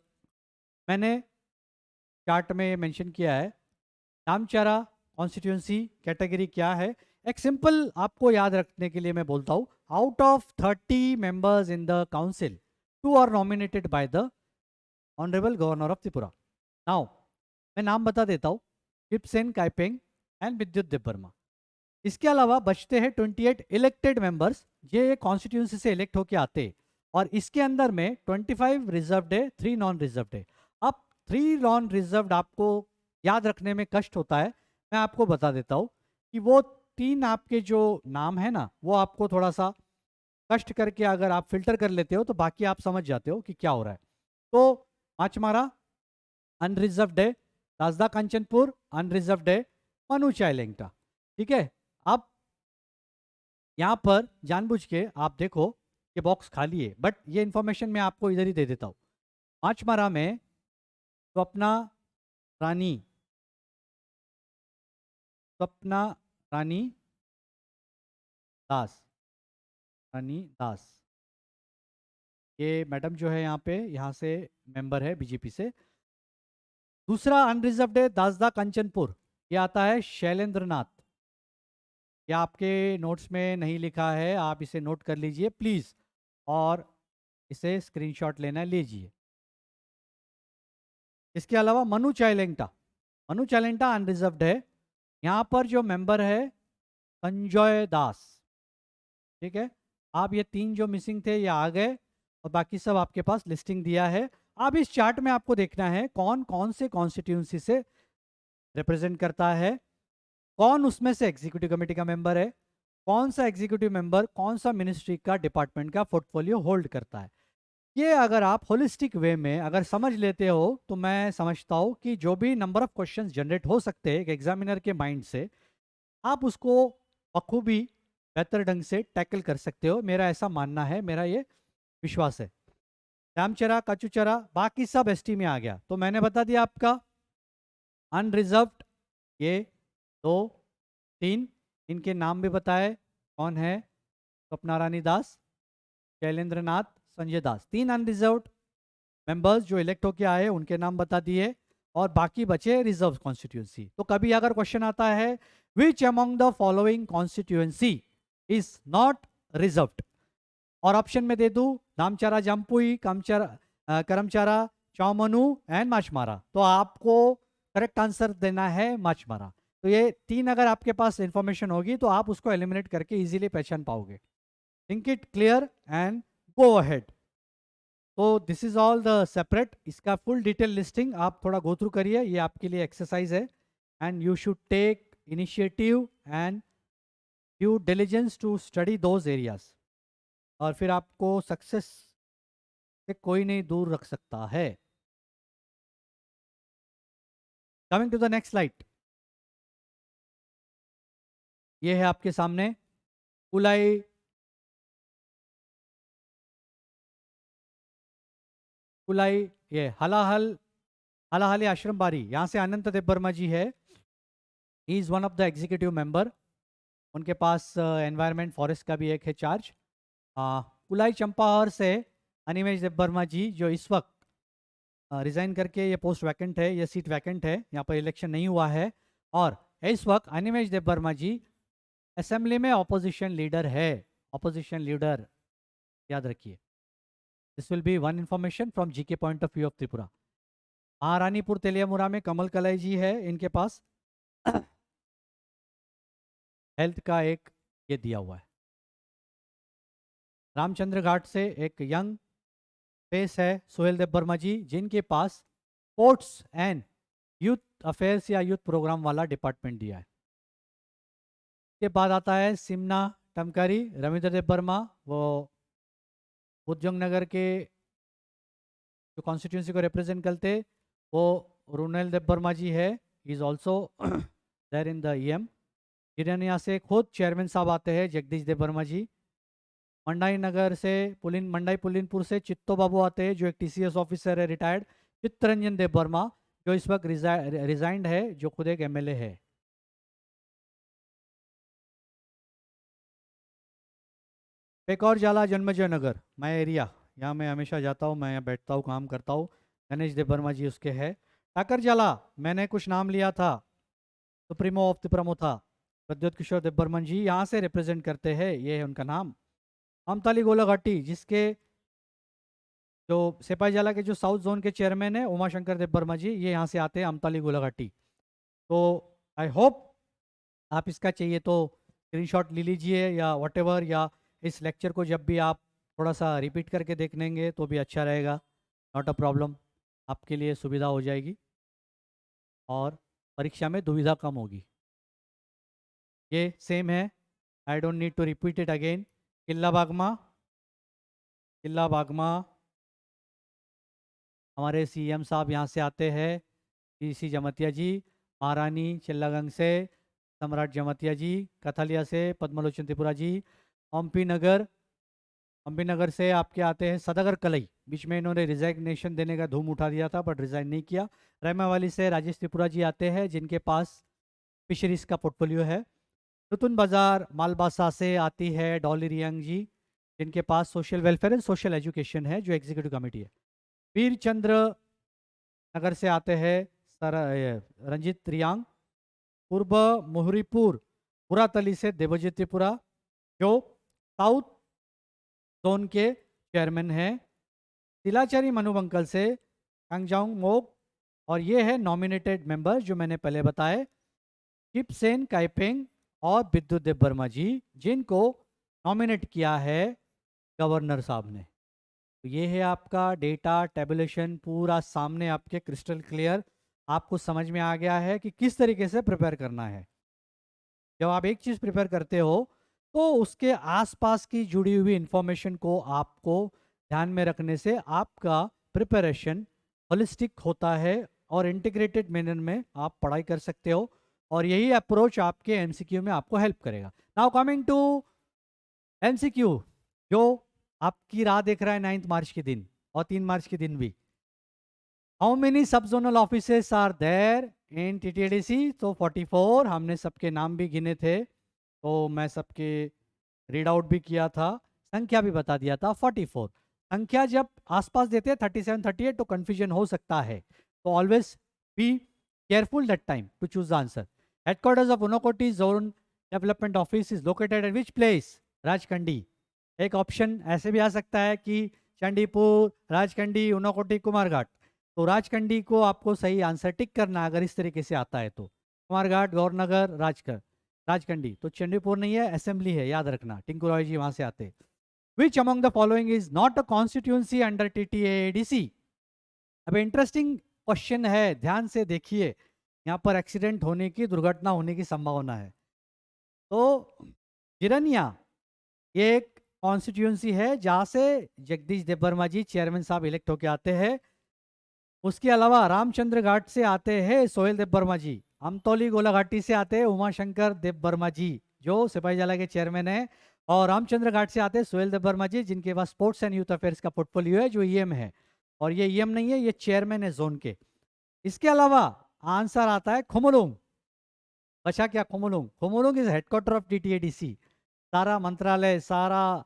A: मैंने चार्ट में मेंशन किया है। नामचारा कॉन्स्टिट्यूंसी कैटेगरी क्या है, एक सिंपल आपको याद रखने के लिए मैं बोलता हूँ। Out of 30 members in the council, 2 are nominated by the honourable governor of Tripura. Now मैं नाम बता देता हूँ, किपसेन काइपेंग एंड विद्युत देबबर्मा। इसके अलावा बचते हैं 28 इलेक्टेड मेंबर्स, ये कॉन्स्टिट्यूंसी से इलेक्ट होके आते, और इसके अंदर में 25 रिजर्व्ड है, 3 नॉन रिजर्व्ड है। अब 3 नॉन रिजर्व्ड आपको याद रखने में कष्ट होता है, मैं आपको बता देता हूँ कि वो 3 आपके जो नाम है ना, वो आपको थोड़ा सा कष्ट करके अगर आप फिल्टर कर लेते हो तो बाकी आप समझ जाते हो कि क्या हो रहा है। तो माचमारा अनरिजर्व्ड है, दासदा कांचनपुर अनरिजर्व्ड है, मनु चाइलेंगटा। ठीक है, अब यहाँ पर जानबूझ के आप देखो कि बॉक्स खाली है, बट ये इंफॉर्मेशन मैं आपको इधर ही दे देता हूँ। माचमारा में स्वप्ना रानी दास, ये मैडम जो है यहाँ पे, यहाँ से मेंबर है बीजेपी से। दूसरा अनरिजर्व्ड है दासदा कंचनपुर, ये आता है शैलेंद्र नाथ। ये आपके नोट्स में नहीं लिखा है, आप इसे नोट कर लीजिए प्लीज, और इसे स्क्रीनशॉट लेना लीजिए। इसके अलावा मनु चाइलेंगटा अनरिजर्व्ड है, यहाँ पर जो मेंबर है संजय दास। ठीक है, आप ये 3 जो मिसिंग थे ये आ गए, और बाकी सब आपके पास लिस्टिंग दिया है। अब इस चार्ट में आपको देखना है कौन कौन से कॉन्स्टिट्यूंसी से रिप्रेजेंट करता है, कौन उसमें से एग्जीक्यूटिव कमेटी का मेंबर है, कौन सा एग्जीक्यूटिव मेंबर कौन सा मिनिस्ट्री का डिपार्टमेंट का पोर्टफोलियो होल्ड करता है। ये अगर आप होलिस्टिक वे में अगर समझ लेते हो तो मैं समझता हूँ कि जो भी नंबर ऑफ क्वेश्चंस जनरेट हो सकते हैं एक एग्जामिनर के माइंड से, आप उसको बखूबी बेहतर ढंग से टैकल कर सकते हो। मेरा ऐसा मानना है, मेरा ये विश्वास है। रामचरा, काचूचरा, बाकी सब एसटी में आ गया। तो मैंने बता दिया आपका अनरिजर्व्ड ये 2 3, इनके नाम भी बताए, कौन है, स्वप्ना रानी दास, शैलेंद्र नाथ, संजय दास। 3 अनरिजर्व्ड मेंबर्स जो इलेक्ट होके आए उनके नाम बता दिए, और बाकी बचे रिजर्व कॉन्स्टिट्यूंसी। तो कभी अगर क्वेश्चन आता है which among the following constituency is not reserved, और ऑप्शन में दे दूं नामचारा जम्पुई, करमचारा, चौमनू एंड माछमारा। तो आपको करेक्ट आंसर देना है माछमारा। तो ये 3 अगर आपके पास इंफॉर्मेशन होगी तो आप उसको एलिमिनेट करके इजीली पहचान पाओगे। Think it clear and go ahead. तो this is all the separate, इसका फुल डिटेल लिस्टिंग आप थोड़ा गो थ्रू करिए, ये आपके लिए एक्सरसाइज है। And you should take initiative and due diligence to study those areas, और फिर आपको सक्सेस से कोई नहीं दूर रख सकता है। Coming to the next slide, ये है आपके सामने कुलाई कुलाई ये हलाहली आश्रम बारी, यहाँ से अनंत देव वर्मा जी है। He is one of the executive member. उनके पास एनवायरनमेंट फॉरेस्ट का भी एक है चार्ज। कुलाई चंपाहर से अनिमेश देव वर्मा जी, जो इस वक्त रिजाइन करके, ये पोस्ट वैकेंट है, ये सीट वैकेंट है, यहाँ पर इलेक्शन नहीं हुआ है। और इस वक्त अनिमेश देव वर्मा जी असेंबली में ऑपोजिशन लीडर है। ऑपोजिशन लीडर याद रखिए। This will be one information from GK point of view of Tripura. Maharanipur Teliamura में कमल कलाई जी है, इनके पास हेल्थ का एक ये दिया हुआ है। रामचंद्र घाट से एक यंग फेस है सोहेल देव वर्मा जी, जिनके पास स्पोर्ट्स एंड यूथ अफेयर्स या यूथ प्रोग्राम वाला डिपार्टमेंट दिया है। के बाद आता है सिमना टमकारी रविंद्र देव वर्मा, वो उद्योग नगर के जो कॉन्स्टिट्यूंसी को रिप्रेजेंट करते, वो रुनेल देव वर्मा जी है, is also there in the EM. गिरनिया से खुद चेयरमैन साहब आते हैं जगदीश देव वर्मा जी। मंडाई नगर से मंडाई पुलिनपुर से चित्तो बाबू आते हैं, जो एक टीसीएस ऑफिसर है रिटायर्ड। चित्तरंजन देव वर्मा, जो इस वक्त रिजाइंड है, जो खुद एक एमएलए है। पेकौर जाला जन्मजय नगर, मैं एरिया, यहाँ मैं हमेशा जाता हूँ, मैं यहाँ बैठता हूँ, काम करता हूँ। गणेश देव वर्मा जी उसके है। टाकर जाला, मैंने कुछ नाम लिया था, सुप्रीमो ऑफ त्रिपुरा था, प्रद्योत किशोर देव बर्मन जी यहाँ से रिप्रेजेंट करते हैं, ये है उनका नाम। अमताली गोलाघाटी, जिसके जो सिपाही जाला के जो साउथ जोन के चेयरमैन है उमाशंकर देव वर्मा जी, ये यहाँ से आते हैं अमताली गोलाघाटी। तो आई होप आप इसका चाहिए तो स्क्रीनशॉट ले लीजिए या व्हाटएवर, या इस लेक्चर को जब भी आप थोड़ा सा रिपीट करके देख लेंगे तो भी अच्छा रहेगा, नॉट अ प्रॉब्लम, आपके लिए सुविधा हो जाएगी और परीक्षा में दुविधा कम होगी। ये सेम है, I don't need to repeat it again. Killa Bagma हमारे सीएम साहब यहाँ से आते हैं, सी जमतिया जी। महारानी चिल्लागंग से सम्राट जमतिया जी। कथलिया से पद्मलोचन त्रिपुरा जी। अम्पी नगर से आपके आते हैं सदागर कलई, बीच में इन्होंने रिजाइनेशन देने का धूम उठा दिया था बट रिजाइन नहीं किया। रहमावाली से राजेश त्रिपुरा जी आते हैं, जिनके पास फिशरीज का पोर्टफोलियो है। रुतुन बाजार मालबासा से आती है डॉली रियांग जी, जिनके पास social welfare and social education है, जो एग्जीक्यूटिव कमेटी है। वीर चंद्र नगर से आते हैं रंजित रियांग। पूर्व मोहरीपुर पुरातली से देवजीत त्रिपुरा, जो साउथ जोन के चेयरमैन हैं। तिलाचारी मनुबंकल से कांगजांग मोग, और ये है नॉमिनेटेड मेंबर जो मैंने पहले बताए, किपसेन काइपेंग और विद्युत देव वर्मा जी, जिनको नॉमिनेट किया है गवर्नर साहब ने। तो ये है आपका डेटा टेबुलेशन पूरा सामने आपके क्रिस्टल क्लियर, आपको समझ में आ गया है कि किस तरीके से प्रिपेयर करना है। जब आप एक चीज़ प्रिपेयर करते हो तो उसके आसपास की जुड़ी हुई इंफॉर्मेशन को आपको ध्यान में रखने से आपका प्रिपरेशन होलिस्टिक होता है और इंटीग्रेटेड मैनर में आप पढ़ाई कर सकते हो, और यही अप्रोच आपके एमसीक्यू में आपको हेल्प करेगा। नाउ कमिंग टू एमसीक्यू, जो आपकी राह देख रहा है 9 मार्च के दिन और 3 मार्च के दिन भी। How many sub zonal offices are there in TTDC? तो 44, हमने सबके नाम भी गिने थे, तो मैं सबके रीड आउट भी किया था, संख्या भी बता दिया था 44। संख्या जब आसपास देते हैं 37 38 तो कंफ्यूजन हो सकता है, तो always be careful that time to choose the answer. Headquarters of Unakoti zone development office is located at which place? Rajkandi. एक ऑप्शन ऐसे भी आ सकता है कि चंडीपुर, राजकंडी, उनाकोटी, कुमारघाट। तो राजकंडी को आपको सही आंसर टिक करना अगर इस तरीके से आता है तो। कुमारघाट, गौरनगर, राजकंडी। तो चंडीपुर नहीं है, असेंबली है, याद रखना, टिंकू रॉय जी वहां से आते। विच among the following is not a constituency under TTADC? अब इंटरेस्टिंग क्वेश्चन है, ध्यान से देखिए, यहाँ पर एक्सीडेंट होने की, दुर्घटना होने की संभावना है। तो जिरनिया ये एक कॉन्स्टिट्यूंसी है जहां से जगदीश देववर्मा जी चेयरमैन साहब इलेक्ट होके आते हैं। उसके अलावा रामचंद्र घाट से आते हैं सोहेल देववर्मा जी, अमतौली गोलाघाटी से आते हैं उमाशंकर देववर्मा जी जो सिपाही जाला के चेयरमैन है, और रामचंद्र घाट से आते हैं सोहेल देववर्मा जी जिनके पास स्पोर्ट्स एंड यूथ अफेयर्स का पोर्टफोलियो है, जो EM है, और ये EM नहीं है, ये चेयरमैन है जोन के। इसके अलावा आंसर आता है खुमुलुंग। बचा क्या? Khumulwng. Khumulwng is headquarter of TTADC। सारा मंत्रालय, सारा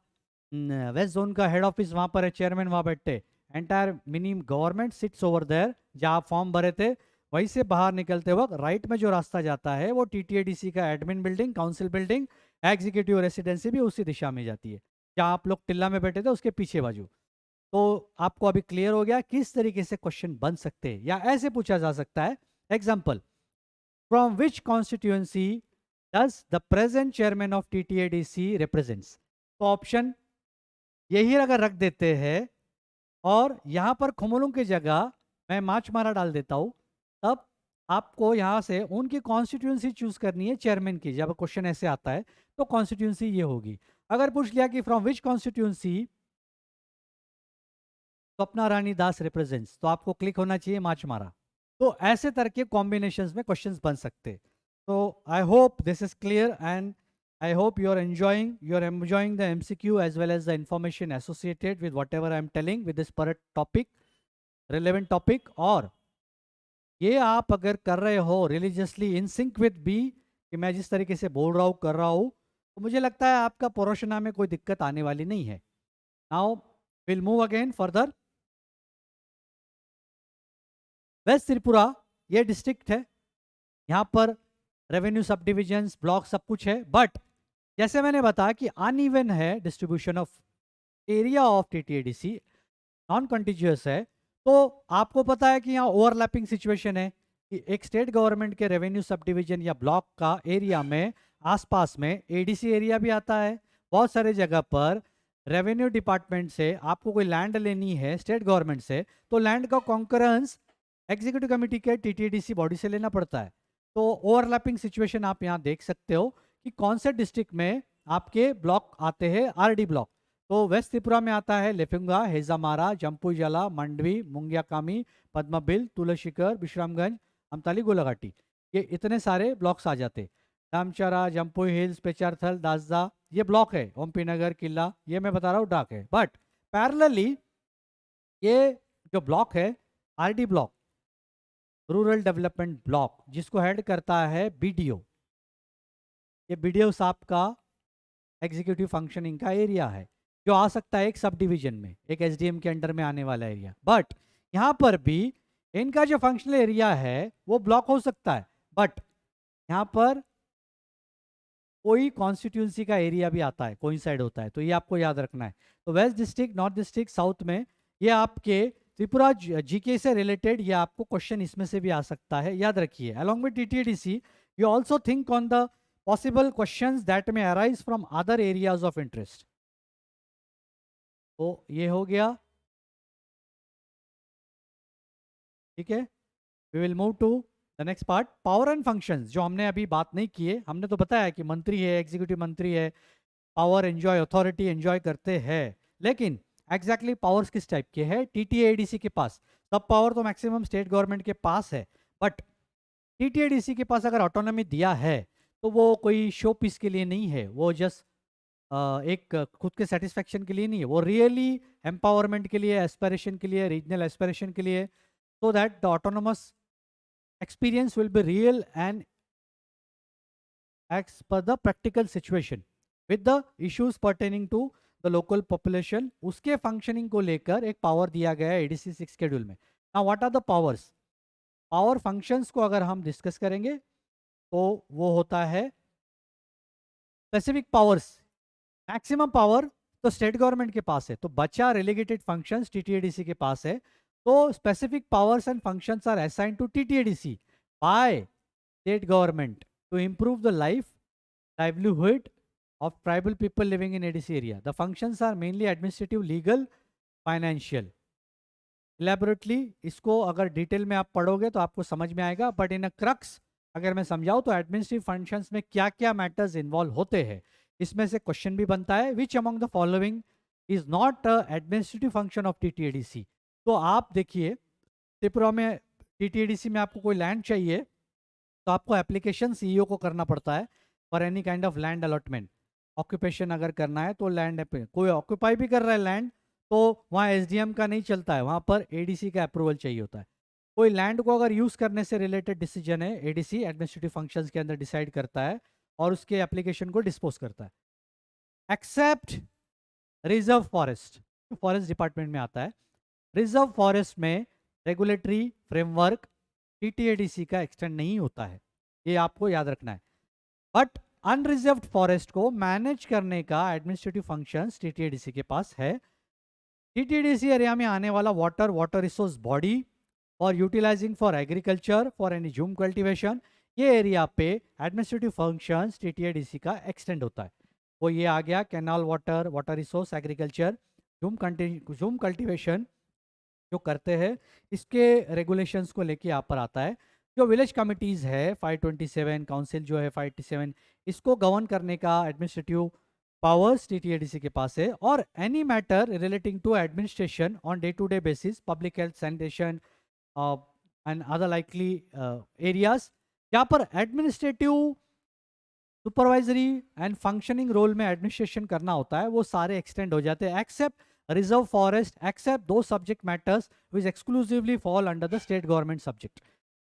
A: वेस्ट जोन का हेड ऑफिस वहां पर है, चेयरमैन वहां बैठते, entire mini government sits over there. जहां आप फॉर्म भरे थे वहीं से बाहर निकलते वक्त राइट में जो रास्ता जाता है वो TTADC का admin building, council building, executive residency भी उसी दिशा में जाती है जहां आप लोग टिल्ला में बैठे थे उसके पीछे बाजू। तो आपको अभी क्लियर हो गया किस तरीके से क्वेश्चन बन सकते हैं, या ऐसे पूछा जा सकता है। Example, from which constituency does the present chairman of TTADC represents? तो ऑप्शन यही अगर रख देते हैं और यहां पर खुमुलुंग की जगह मैं माछमारा डाल देता हूं, तब आपको यहां से उनकी कॉन्स्टिट्यूंसी चूज करनी है चेयरमैन की। जब क्वेश्चन ऐसे आता है तो कॉन्स्टिट्यूंसी ये होगी। अगर पूछ लिया कि from which constituency Swapna Rani Das represents, तो आपको क्लिक होना चाहिए माछमारा। तो ऐसे तरह के कॉम्बिनेशंस में क्वेश्चंस बन सकते। तो I hope this is clear and I hope you are enjoying the MCQ as well as the information associated with whatever I am telling with this per topic, relevant topic। और ये आप अगर कर रहे हो religiously in sync with be कि मैं जिस तरीके से बोल रहा हूँ कर रहा हूँ, तो मुझे लगता है आपका पोरोशना में कोई दिक्कत आने वाली नहीं है। Now will move again further. West Tripura ये डिस्ट्रिक्ट है, यहाँ पर रेवेन्यू सब डिविजन्स, ब्लॉक सब कुछ है, बट जैसे मैंने बताया कि अनइवन है distribution of area of TTADC, non continuous है। तो आपको पता है कि यहाँ ओवरलैपिंग सिचुएशन है कि एक स्टेट गवर्नमेंट के रेवेन्यू सब डिविजन या ब्लॉक का एरिया में आसपास में ADC एरिया भी आता है। बहुत सारे जगह पर रेवेन्यू डिपार्टमेंट से आपको कोई लैंड लेनी है स्टेट गवर्नमेंट से, तो लैंड का कॉन्करेंस एग्जीक्यूटिव कमेटी के TTADC बॉडी से लेना पड़ता है। तो ओवरलैपिंग सिचुएशन आप यहाँ देख सकते हो कि कौन से डिस्ट्रिक्ट में आपके ब्लॉक आते हैं RD ब्लॉक। तो वेस्ट त्रिपुरा में आता है लेफुंगा, हेजामारा, जम्पुइजला, मंडवी, मुंगियाकामी, पद्मबिल, तुलसीकर, विश्रामगंज, अमताली, गोलाघाटी, ये इतने सारे ब्लॉक्स आ जाते। रामचरा, जम्पुई हिल्स, पेचारथल, दासदा ये ब्लॉक है, ओमपी नगर, किला ये मैं बता रहा हूँ डाक है। बट पैरेलली ये जो ब्लॉक है RD block, rural development block, जिसको हेड करता है BDO, ये BDO साहब का एग्जीक्यूटिव फंक्शनिंग का एरिया है जो आ सकता है एक सब डिवीजन में, एक SDM के अंडर में आने वाला एरिया। बट यहाँ पर भी इनका जो फंक्शनल एरिया है वो ब्लॉक हो सकता है, बट यहाँ पर कोई कॉन्स्टिट्यूंसी का एरिया भी आता है, कोइंसाइड होता है, तो ये आपको याद रखना है। तो waste district, north district, south में ये आपके त्रिपुरा GK से रिलेटेड ये आपको क्वेश्चन इसमें से भी आ सकता है, याद रखिए। Along with TTADC you also think on the possible questions that may arise from other areas of interest। तो ये हो गया, ठीक है। We will move to the next part, power and functions, जो हमने अभी बात नहीं किए। हमने तो बताया कि मंत्री है, एग्जीक्यूटिव मंत्री है, पावर एंजॉय, अथॉरिटी एंजॉय करते हैं, लेकिन एग्जैक्टली पावर्स किस टाइप के है TTADC के पास? सब पावर तो मैक्सिमम स्टेट गवर्नमेंट के पास है, बट TTADC के पास अगर ऑटोनॉमी दिया है तो वो कोई शो पीस के लिए नहीं है, वो जस्ट एक खुद के सेटिस्फेक्शन के लिए नहीं है, वो रियली एम्पावरमेंट के लिए, एस्पिरेशन के लिए, रीजनल एस्पिरेशन के लिए, so that the autonomous experience will be real and as per the practical situation with the issues pertaining to the local population। उसके फंक्शनिंग को लेकर एक पावर दिया गया है ADC 6 शेड्यूल में। now what are the powers? Power functions को अगर हम डिस्कस करेंगे तो वो होता है स्पेसिफिक पावर्स, मैक्सिमम पावर तो स्टेट गवर्नमेंट के पास है, तो बचा रेलिगेटेड फंक्शंस टीटीएडीसी के पास है। तो specific powers and functions are assigned to TTAADC by state government to improve the livelihood of tribal people living in ADC area. The functions are mainly administrative, legal, financial. Elaborately इसको अगर detail में आप पढ़ोगे तो आपको समझ में आएगा, बट इन अ क्रक्स अगर मैं समझाऊं तो एडमिनिस्ट्रेटिव फंक्शंस में क्या क्या मैटर्स इन्वॉल्व होते हैं, इसमें से क्वेश्चन भी बनता है। Which among the following is not administrative function of TTADC. तो आप देखिए, त्रिपुरा में टीटीएडीसी में आपको कोई लैंड चाहिए तो आपको एप्लीकेशन सीईओ को करना पड़ता है for any kind of land allotment. Occupation अगर करना है तो लैंड पे कोई ऑक्यूपाई भी कर रहा है लैंड, तो वहाँ एसडीएम का नहीं चलता है, वहाँ पर एडीसी का अप्रूवल चाहिए होता है। कोई लैंड को अगर यूज करने से रिलेटेड डिसीजन है, एडीसी एडमिनिस्ट्रेटिव फंक्शंस के अंदर डिसाइड करता है और उसके एप्लीकेशन को डिस्पोज करता है। Except reserve forest, forest department में आता है। रिजर्व फॉरेस्ट में रेगुलेटरी फ्रेमवर्क टीटीएडीसी का एक्सटेंड नहीं होता है, ये आपको याद रखना है। बट अनरिजर्व्ड फॉरेस्ट को मैनेज करने का एडमिनिस्ट्रेटिव फंक्शंस टीटीएडीसी के पास है। टीटीएडीसी एरिया में आने वाला वाटर रिसोर्स बॉडी और utilizing for agriculture for any jhum cultivation, ये एरिया पे एडमिनिस्ट्रेटिव फंक्शंस टीटीएडीसी का एक्सटेंड होता है। वो ये आ गया canal water resource, agriculture, jhum cultivation जो करते हैं, इसके रेगुलेशंस को लेके यहाँ पर आता है। जो विलेज कमिटीज़ है 527, काउंसिल जो है 587, इसको गवर्न करने का एडमिनिस्ट्रेटिव पावर्स टीटीएडीसी के पास है। और any matter relating to administration on day to day basis, public health, sanitation and other likely areas, यहाँ पर administrative supervisory and functioning role में एडमिनिस्ट्रेशन करना होता है, वो सारे एक्सटेंड हो जाते हैं एक्सेप्ट रिजर्व फॉरेस्ट, एक्सेप्ट दो subject matters which exclusively fall under the state government subject.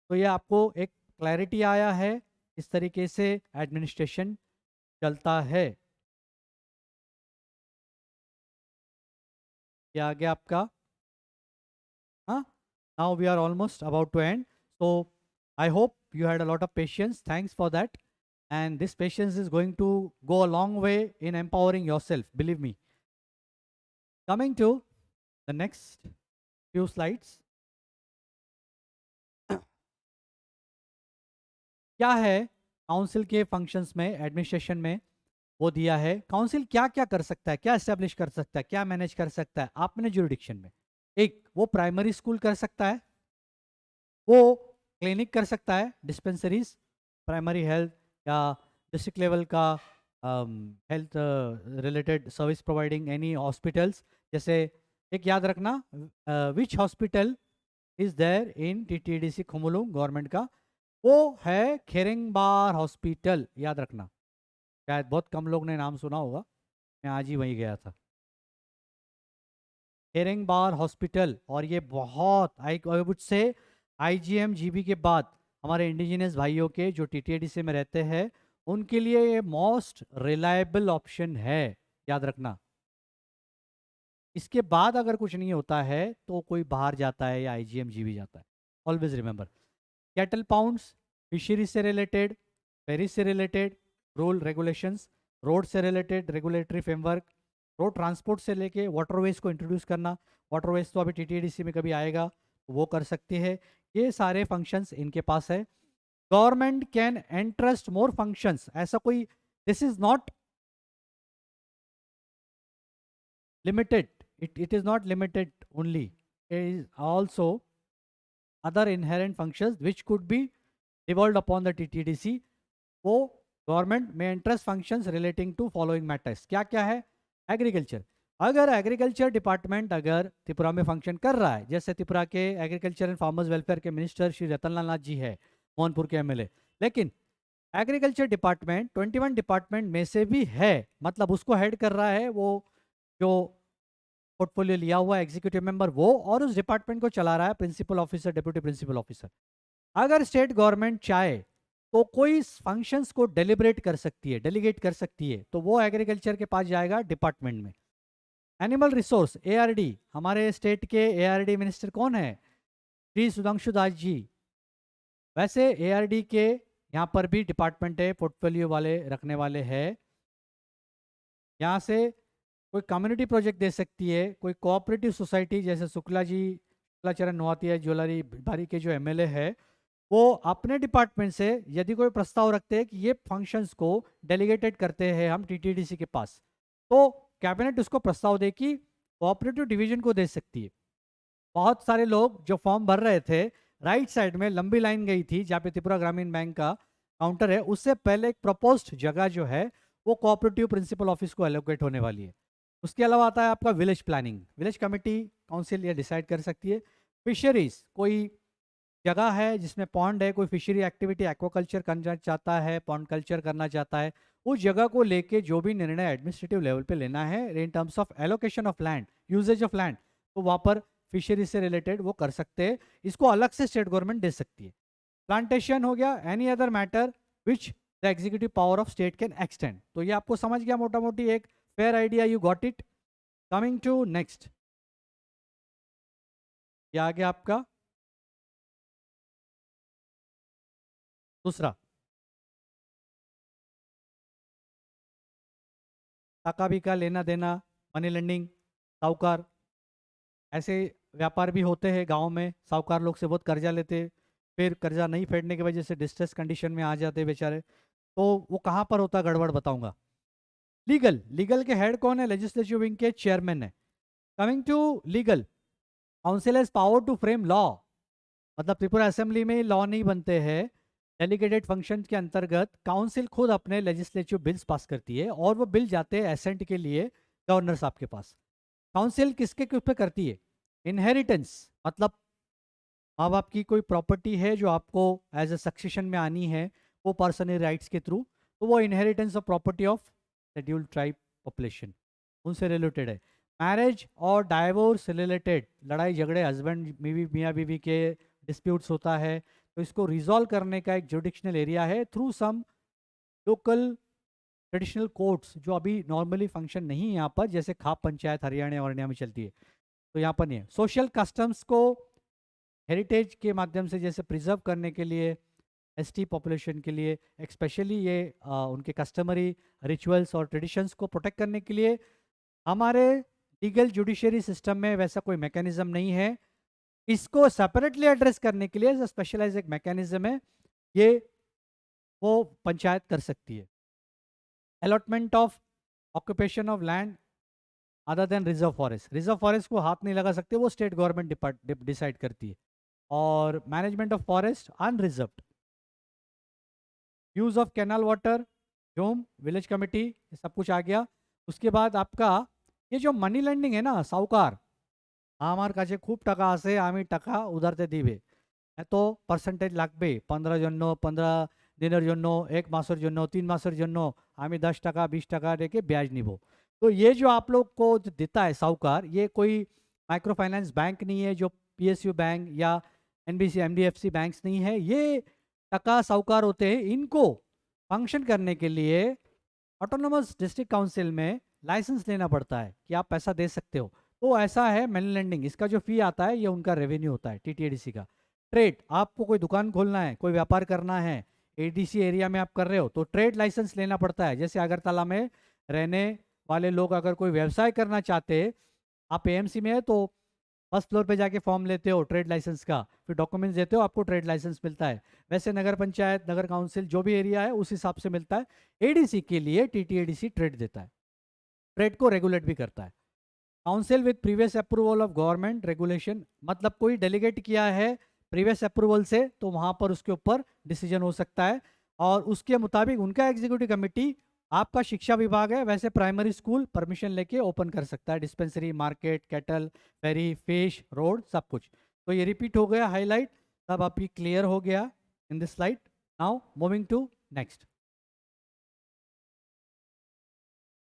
A: तो ये आपको एक क्लैरिटी आया है, इस तरीके से एडमिनिस्ट्रेशन चलता है। क्या आ गया आपका? हाँ, now we are almost about to end, so I hope you had a lot of patience. Thanks for that. And this patience is going to go a long way in empowering yourself, believe me. Coming to the next few slides. क्या है council के functions में, administration में वो दिया है। Council क्या क्या कर सकता है, क्या एस्टेब्लिश कर सकता है, क्या मैनेज कर सकता है आपने जुरिडिक्शन में। एक, वो प्राइमरी स्कूल कर सकता है, वो क्लिनिक कर सकता है, डिस्पेंसरीज, प्राइमरी हेल्थ या डिस्ट्रिक्ट लेवल का health related service providing any hospitals. जैसे एक याद रखना, which hospital is there in TTDC Khumulung government का, वो है खेरेंगबार हॉस्पिटल, याद रखना। शायद बहुत कम लोग ने नाम सुना होगा, मैं आज ही वहीं गया था, खेरेंगबार हॉस्पिटल। और ये बहुत आई वुड से आईजीएम जीबी के बाद हमारे इंडिजिनस भाइयों के जो टीटीडीसी में रहते हैं उनके लिए ये मोस्ट रिलायबल ऑप्शन है, याद रखना। इसके बाद अगर कुछ नहीं होता है तो कोई बाहर जाता है या आईजीएम जीबी जाता है। Always remember, cattle pounds, fishery से रिलेटेड, फेरी से रिलेटेड रूल रेगुलेशंस, रोड से related regulatory framework, road transport से लेके वाटरवेज को इंट्रोड्यूस करना। वाटरवेज तो अभी टीटीडीसी में कभी आएगा तो वो कर सकती है, ये सारे फंक्शंस इनके पास है। Government can entrust more functions, ऐसा कोई, this is not limited, it is not limited only, it is also other inherent functions which could be devolved upon the TTDC. वो गवर्नमेंट में interest functions relating to following matters, क्या क्या है। Agriculture, अगर agriculture department अगर त्रिपुरा में function कर रहा है, जैसे त्रिपुरा के एग्रीकल्चर एंड फार्मर्स वेलफेयर के मिनिस्टर श्री रतनलाल नाथ जी है, मोहनपुर के एमएलए, लेकिन एग्रीकल्चर डिपार्टमेंट 21 डिपार्टमेंट में से भी है, मतलब उसको हेड कर रहा है वो जो पोर्टफोलियो लिया हुआ एग्जीक्यूटिव मेंबर वो, और उस डिपार्टमेंट को चला रहा है principal officer, deputy principal officer. अगर स्टेट गवर्नमेंट चाहे तो कोई फंक्शंस को डेलिब्रेट कर सकती है, डेलीगेट कर सकती है, तो वो एग्रीकल्चर के पास जाएगा डिपार्टमेंट में। एनिमल रिसोर्स एआरडी, हमारे स्टेट के एआरडी मिनिस्टर कौन है? श्री सुधांशु दास जी। वैसे एआरडी के यहाँ पर भी डिपार्टमेंट है, पोर्टफोलियो वाले रखने वाले हैं। यहाँ से कोई कम्युनिटी प्रोजेक्ट दे सकती है, कोई कोऑपरेटिव सोसाइटी जैसे शुक्लाचरण नोआतिया ज्वेलरी बारी के जो एमएलए है, वो अपने डिपार्टमेंट से यदि कोई प्रस्ताव रखते हैं कि ये फंक्शंस को डेलीगेटेड करते हैं हम टीटीडीसी के पास, तो कैबिनेट उसको प्रस्ताव दे कि कोऑपरेटिव डिवीजन को दे सकती है। बहुत सारे लोग जो फॉर्म भर रहे थे, राइट साइड में लंबी लाइन गई थी जहाँ पे त्रिपुरा ग्रामीण बैंक का काउंटर है, उससे पहले एक प्रपोज्ड जगह जो है वो कोऑपरेटिव प्रिंसिपल ऑफिस को एलोकेट होने वाली है। उसके अलावा आता है आपका village planning, village committee council ये डिसाइड कर सकती है। फिशरीज, कोई जगह है जिसमें पॉन्ड है, कोई फिशरी एक्टिविटी एक्वाकल्चर करना चाहता है, पॉन्ड कल्चर करना चाहता है, उस जगह को लेके जो भी निर्णय एडमिनिस्ट्रेटिव लेवल पे लेना है in terms of allocation of land, uses of land, तो वहाँ पर फिशरी से रिलेटेड वो कर सकते हैं। इसको अलग से स्टेट गवर्नमेंट दे सकती है। प्लांटेशन हो गया, any other matter which the executive power of state can extend. तो ये आपको समझ गया मोटा मोटी, एक fair idea, you got it. Coming to next, ये आ गया आपका दूसरा, टाका भी का लेना देना, मनी लेंडिंग, साहूकार। ऐसे व्यापार भी होते हैं गांव में, साहूकार लोग से बहुत कर्जा लेते, फिर कर्जा नहीं फेडने की वजह से डिस्ट्रेस कंडीशन में आ जाते बेचारे। तो वो कहाँ पर होता गड़बड़ बताऊंगा। लीगल, लीगल के हेड कौन है? लेजिस्लेटिव विंग के चेयरमैन है। Coming to legal, council has power to frame law, मतलब त्रिपुरा असेंबली में लॉ नहीं बनते हैं। डेलीगेटेड फंक्शन के अंतर्गत काउंसिल खुद अपने लेजिस्लेटिव बिल्स पास करती है और वो बिल जाते हैं एसेंट के लिए गवर्नर साहब के पास। काउंसिल किसके किस पे करती है? इनहेरिटेंस, मतलब माँ बाप की कोई प्रॉपर्टी है जो आपको एज ए सक्सेशन में आनी है वो पर्सनल राइट्स के थ्रू, तो वो inheritance of property of scheduled tribe population उनसे रिलेटेड है। मैरिज और डाइवोर्स रिलेटेड लड़ाई झगड़े, हस्बैंड बीवी मियाँ बीवी के डिस्प्यूट्स होता है, तो इसको रिजॉल्व करने का एक जुडिक्शनल एरिया है through some local traditional courts, जो अभी नॉर्मली फंक्शन नहीं है यहाँ पर, जैसे खाप पंचायत हरियाणा और हरियाणा में चलती है, तो यहाँ पर नहीं है। सोशल कस्टम्स को हेरिटेज के माध्यम से जैसे प्रिजर्व करने के लिए एसटी पॉपुलेशन के लिए स्पेशली ये उनके कस्टमरी रिचुअल्स और ट्रेडिशंस को प्रोटेक्ट करने के लिए हमारे लीगल जुडिशरी सिस्टम में वैसा कोई मैकेनिज्म नहीं है। इसको सेपरेटली एड्रेस करने के लिए स्पेशलाइज एक मैकेनिज्म है, ये वो पंचायत कर सकती है। Allotment of occupation of land other than reserve forest, reserve forest को हाथ नहीं लगा सकते, वो स्टेट गवर्नमेंट डिसाइड करती है। और management of forest unreserved, use of canal water, जोम विलेज कमेटी, ये सब कुछ आ गया। उसके बाद आपका ये जो मनी लेंडिंग है ना, साहूकार আমার কাছে খুব টাকা আছে আমি টাকা উধারতে দিবে, এত পার্সেন্টেজ লাগবে 15 জন্য 15 দিনের জন্য 1 মাসের জন্য 3 মাসেर জন্য আমি 10 টাকা 20 টাকা রেখে ब्याज निब। तो ये जो आप लोग को जो देता है साहूकार, ये कोई माइक्रो फाइनेंस बैंक नहीं है जो पीएसयू बैंक या एनबीसी एमडीएफसी बैंक्स नहीं है, ये टका साहूकार होते हैं। इनको फंक्शन करने के लिए ऑटोनोमस डिस्ट्रिक्ट काउंसिल में लाइसेंस लेना पड़ता है कि आप पैसा दे सकते हो। तो ऐसा है मनी लेंडिंग, इसका जो फी आता है ये उनका रेवेन्यू होता है टीटीएडीसी का। ट्रेड, आपको कोई दुकान खोलना है, कोई व्यापार करना है, एडीसी एरिया में आप कर रहे हो तो ट्रेड लाइसेंस लेना पड़ता है। जैसे अगरतला में रहने वाले लोग अगर कोई व्यवसाय करना चाहते हैं, आप एएमसी में है तो फर्स्ट फ्लोर पे जाके फॉर्म लेते हो ट्रेड लाइसेंस का, फिर डॉक्यूमेंट्स देते हो, आपको ट्रेड लाइसेंस मिलता है। वैसे नगर पंचायत नगर काउंसिल जो भी एरिया है उस हिसाब से मिलता है। एडीसी के लिए टीटीएडीसी ट्रेड देता है, ट्रेड को रेगुलेट भी करता है। Council with previous approval of government regulation, मतलब कोई डेलीगेट किया है प्रीवियस अप्रूवल से तो वहां पर उसके ऊपर डिसीजन हो सकता है और उसके मुताबिक उनका एग्जीक्यूटिव कमेटी, आपका शिक्षा विभाग है वैसे प्राइमरी स्कूल परमिशन लेके ओपन कर सकता है, डिस्पेंसरी, मार्केट, कैटल, फेरी, फिश, रोड, सब कुछ। तो ये रिपीट हो गया हाईलाइट, सब आपकी क्लियर हो गया in this slide. Now moving to next,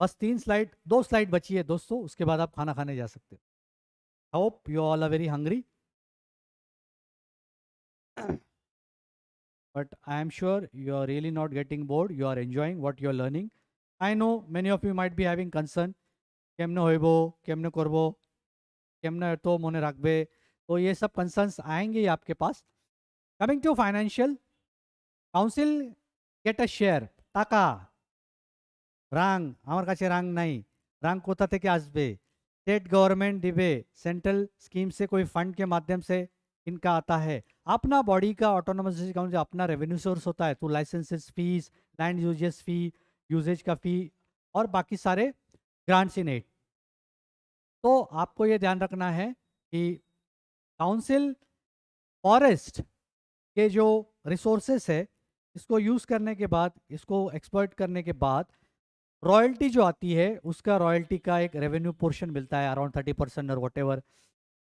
A: बस 3 स्लाइड, 2 स्लाइड बची है दोस्तों, उसके बाद आप खाना खाने जा सकते हो। Hope you all are very hungry, but I am sure you are really not getting bored, you are enjoying what you are learning. I know many of you might be having concern, কেমনে হইব, কেমনে করব, কেমনে তো মনে রাখবে, तो ये सब कंसर्न्स आएंगे ही आपके पास। Coming to financial, council get a share, টাকা রাং আমার কাছে রাং নাই, रैंक होता थे कि आजबे स्टेट गवर्नमेंट दिबे सेंट्रल स्कीम से कोई फंड के माध्यम से इनका आता है। अपना बॉडी का ऑटोनोमस अकाउंट जो अपना रेवेन्यू सोर्स होता है, तो लाइसेंसेस फीस, लैंड यूजेस फी, यूजेज का फी और बाकी सारे ग्रांट्स इन एड। तो आपको ये ध्यान रखना है कि काउंसिल फॉरेस्ट के जो रिसोर्सेस है, इसको यूज़ करने के बाद, इसको एक्सप्लॉइट करने के बाद रॉयल्टी जो आती है, उसका रॉयल्टी का एक रेवेन्यू पोर्शन मिलता है अराउंड 30% और what ever.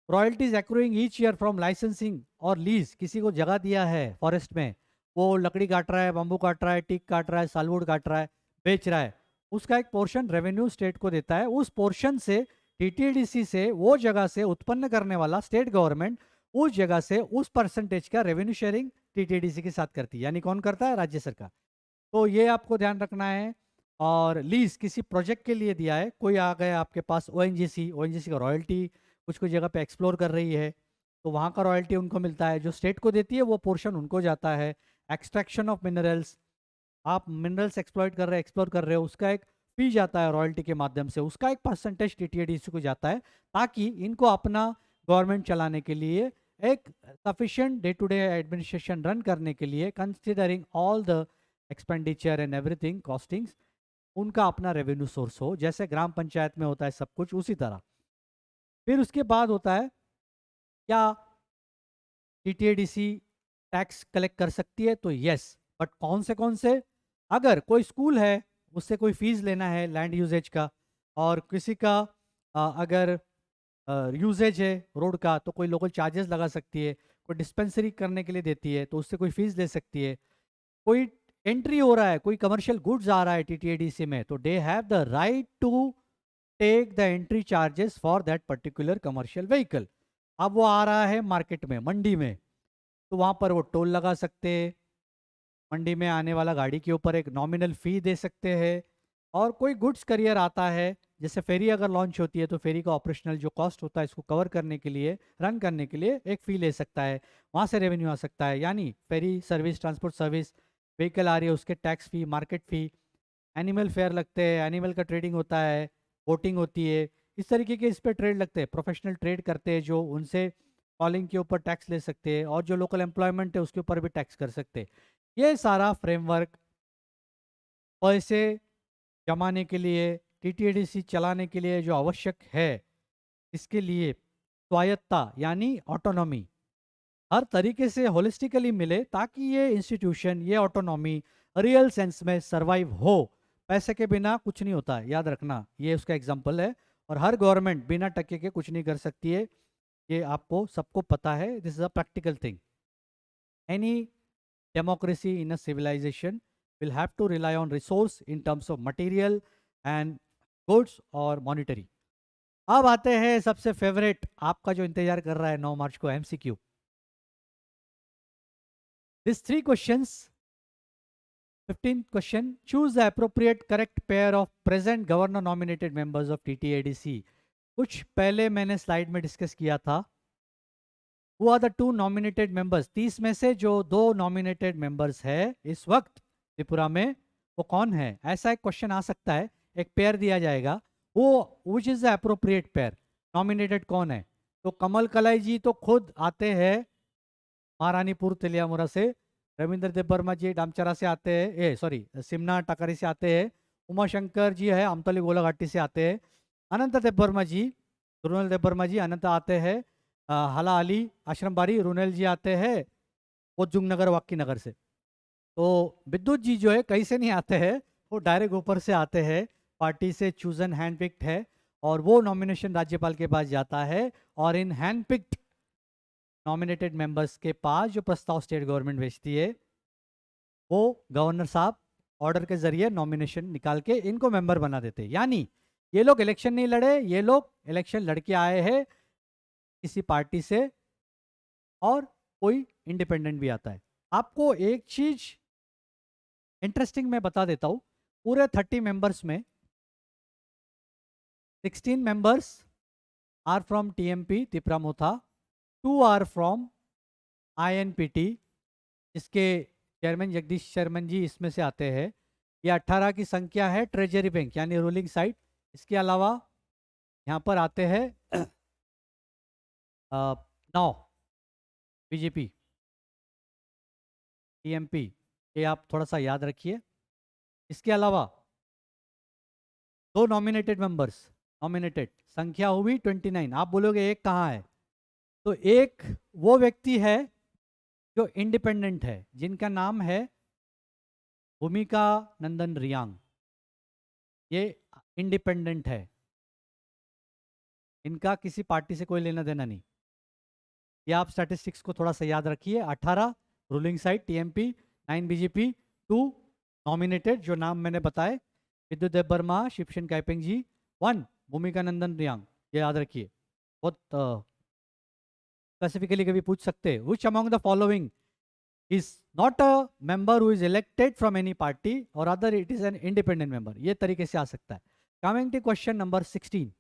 A: Royalties accruing each year from licensing और लीज। किसी को जगह दिया है फॉरेस्ट में, वो लकड़ी काट रहा है, बम्बू काट रहा है, टीक काट रहा है, सालवुड काट रहा है, बेच रहा है, उसका एक पोर्शन रेवेन्यू स्टेट को देता है। उस पोर्शन से टीटीडीसी से वो जगह से उत्पन्न करने वाला स्टेट गवर्नमेंट उस जगह से उस परसेंटेज का रेवेन्यू शेयरिंग टीटीडीसी के साथ करती है। यानी कौन करता है? राज्य सरकार। तो ये आपको ध्यान रखना है। और लीज किसी प्रोजेक्ट के लिए दिया है, कोई आ गया आपके पास ओएनजीसी, ओएनजीसी का रॉयल्टी कुछ कुछ जगह पे एक्सप्लोर कर रही है, तो वहाँ का रॉयल्टी उनको मिलता है, जो स्टेट को देती है वो पोर्शन उनको जाता है। एक्सट्रैक्शन ऑफ मिनरल्स, आप मिनरल्स एक्सप्लॉइट कर रहे हैं, एक्सप्लोर कर रहे हो, उसका एक फी जाता है रॉयल्टी के माध्यम से, उसका एक परसेंटेज टीटीडीसी को जाता है, ताकि इनको अपना गवर्नमेंट चलाने के लिए एक sufficient day to day administration run करने के लिए, considering all the expenditure and everything costings, उनका अपना रेवेन्यू सोर्स हो, जैसे ग्राम पंचायत में होता है सब कुछ उसी तरह। फिर उसके बाद होता है क्या टीटीडीसी टैक्स कलेक्ट कर सकती है? तो यस, बट कौन से? अगर कोई स्कूल है, उससे कोई फीस लेना है लैंड यूजेज का, और किसी का अगर यूजेज है रोड का, तो कोई लोकल चार्जेस लगा सकती है। कोई डिस्पेंसरी करने के लिए देती है, तो उससे कोई फीस ले सकती है। कोई एंट्री हो रहा है, कोई कमर्शियल गुड्स आ रहा है टीटीडीसी में, तो they have the right to take the entry charges for that particular commercial vehicle. अब वो आ रहा है मार्केट में, मंडी में, तो वहां पर वो टोल लगा सकते हैं, मंडी में आने वाला गाड़ी के ऊपर एक नॉमिनल फी दे सकते हैं। और कोई गुड्स करियर आता है, जैसे फेरी अगर लॉन्च होती है, तो फेरी का ऑपरेशनल जो कॉस्ट होता है, इसको कवर करने के लिए, रन करने के लिए एक फ़ी ले सकता है, वहाँ से रेवेन्यू आ सकता है। यानी ferry service, transport service, vehicle आ रही है, उसके tax fee, market fee, animal fair लगते हैं, एनिमल का ट्रेडिंग होता है, बोटिंग होती है, इस तरीके के इस पर ट्रेड लगते हैं। प्रोफेशनल ट्रेड करते हैं जो, उनसे कॉलिंग के ऊपर टैक्स ले सकते हैं, और जो लोकल एम्प्लॉयमेंट है उसके ऊपर भी टैक्स कर सकते हैं। ये सारा फ्रेमवर्क पैसे जमाने के लिए, टीटीडीसी चलाने के लिए जो आवश्यक है, इसके लिए स्वायत्ता यानी ऑटोनॉमी हर तरीके से होलिस्टिकली मिले, ताकि ये इंस्टीट्यूशन, ये ऑटोनॉमी रियल सेंस में सरवाइव हो। पैसे के बिना कुछ नहीं होता है, याद रखना, ये उसका एग्जाम्पल है। और हर गवर्नमेंट बिना टके के कुछ नहीं कर सकती है, ये आपको सबको पता है। This is a practical thing. Any democracy in a civilization will have to rely on resource in terms of material and goods और monetary। अब आते हैं सबसे फेवरेट, आपका जो इंतजार कर रहा है 9 मार्च को, MCQ. This 3 questions, 15th question, choose the appropriate correct pair of present governor nominated members of TTAADC. कुछ पहले मैंने स्लाइड में डिस्कस किया था। Who are the 2 nominated members? 30 में से जो 2 nominated members है इस वक्त त्रिपुरा में, वो कौन है? ऐसा एक क्वेश्चन आ सकता है, एक पेयर दिया जाएगा, वो which is the appropriate pair, nominated कौन है? तो कमल कलाई जी तो खुद आते हैं महारानीपुर तेलियामुरा से, रविंद्र देव वर्मा जी डामचरा से आते हैं, सॉरी सिमना टकारी से आते हैं, उमाशंकर जी है अमतली गोलाघाटी से आते हैं, अनंत देव वर्मा जी, रुनल देव वर्मा जी अनंत आते हैं हला अली आश्रम बारी, रुनेल जी आते हैं पोजुंग नगर वाक्की नगर से। तो विद्युत जी जो है कहीं से नहीं आते हैं, वो डायरेक्ट ऊपर से आते हैं, पार्टी से चूजन हैंड पिक्ड है, और वो नॉमिनेशन राज्यपाल के पास जाता है, और in hand picked nominated members के पास जो प्रस्ताव स्टेट गवर्नमेंट भेजती है, वो गवर्नर साहब ऑर्डर के जरिए नॉमिनेशन निकाल के इनको मेंबर बना देते हैं। यानी ये लोग इलेक्शन नहीं लड़े, ये लोग इलेक्शन लड़के आए हैं किसी पार्टी से, और कोई इंडिपेंडेंट भी आता है। आपको एक चीज इंटरेस्टिंग मैं बता देता हूं, पूरे 30 मेंबर्स में 16 members are from TMP Tipramotha, 2 are from INPT, इसके चेयरमैन जगदीश शर्मन जी इसमें से आते हैं। ये 18 की संख्या है ट्रेजरी बैंक यानी रूलिंग साइड, इसके अलावा यहाँ पर आते हैं 9 बीजेपी, टीएमपी, ये आप थोड़ा सा याद रखिए। इसके अलावा 2 नॉमिनेटेड मेंबर्स, नॉमिनेटेड संख्या हुई 29। आप बोलोगे एक कहाँ है, तो एक वो व्यक्ति है जो इंडिपेंडेंट है, जिनका नाम है भूमिका नंदन रियांग। ये इंडिपेंडेंट है, इनका किसी पार्टी से कोई लेना देना नहीं। ये आप स्टैटिस्टिक्स को थोड़ा सा याद रखिए। 18 ruling side TMP, 9 BJP, 2 nominated जो नाम मैंने बताए, विद्युत देबबर्मा, शिवसेन कैपिंग जी, 1 भूमिका नंदन रियांग। ये याद रखिए, बहुत स्पेसिफिकली कभी पूछ सकते हैं। विच among the following is not a member who is elected from any party or other it is an independent member। ये तरीके से आ सकता है। Coming to question number 16,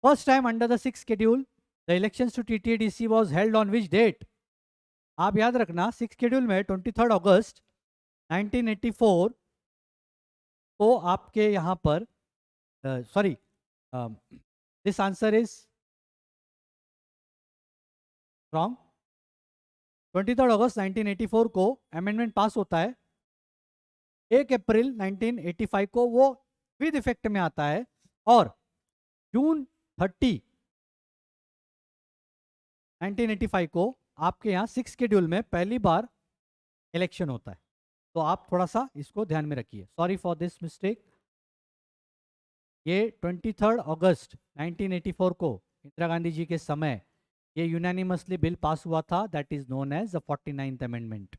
A: first time under the 6th schedule the elections to TTADC was held on which date? आप याद रखना 6 schedule में 23 अगस्त 1984 को आपके यहाँ पर sorry, this answer is wrong. 23 अगस्त 1984 को अमेंडमेंट पास होता है, 1 अप्रैल 1985 को वो विद इफेक्ट में आता है, और जून 30 1985 को आपके यहाँ 6 शेड्यूल में पहली बार इलेक्शन होता है। तो आप थोड़ा सा इसको ध्यान में रखिए। Sorry for this mistake. ये 23 अगस्त 1984 को इंदिरा गांधी जी के समय ये यूनानिमसली बिल पास हुआ था, that is known as the 49th amendment.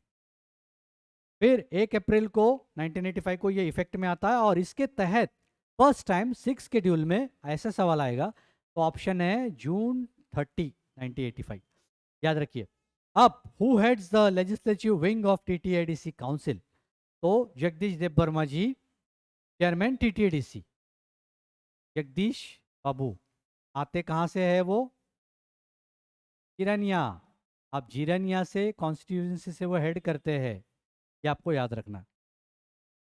A: फिर 1 अप्रैल को 1985 को ये इफेक्ट में आता है, और इसके तहत फर्स्ट टाइम 6 शेड्यूल में ऐसा सवाल आएगा, तो ऑप्शन है जून 30 1985। याद रखिए। अब who heads the legislative wing of TTAADC council? तो जगदीश देबबर्मा जी, चेयरमैन टीटीएडीसी। जगदीश बाबू आते कहाँ से है वो? जीरानिया। आप जीरानिया से कॉन्स्टिट्यूंसी से वो हेड करते हैं, ये आपको याद रखना।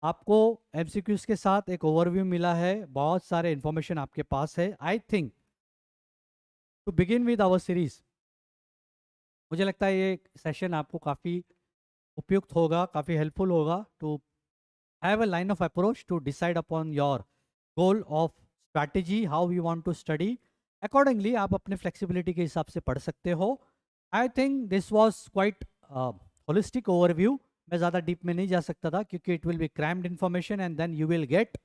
A: आपको एमसीक्यूज के साथ एक ओवरव्यू मिला है, बहुत सारे इंफॉर्मेशन आपके पास है। I think to begin with our series, मुझे लगता है ये सेशन आपको काफ़ी उपयुक्त होगा, काफ़ी हेल्पफुल होगा to have a line of approach to decide upon your goal of strategy, how you want to study. Accordingly आप अपने फ्लेक्सिबिलिटी के हिसाब से पढ़ सकते हो। I think this was quite holistic overview. मैं ज़्यादा डीप में नहीं जा सकता था, क्योंकि it will be crammed information and then you will get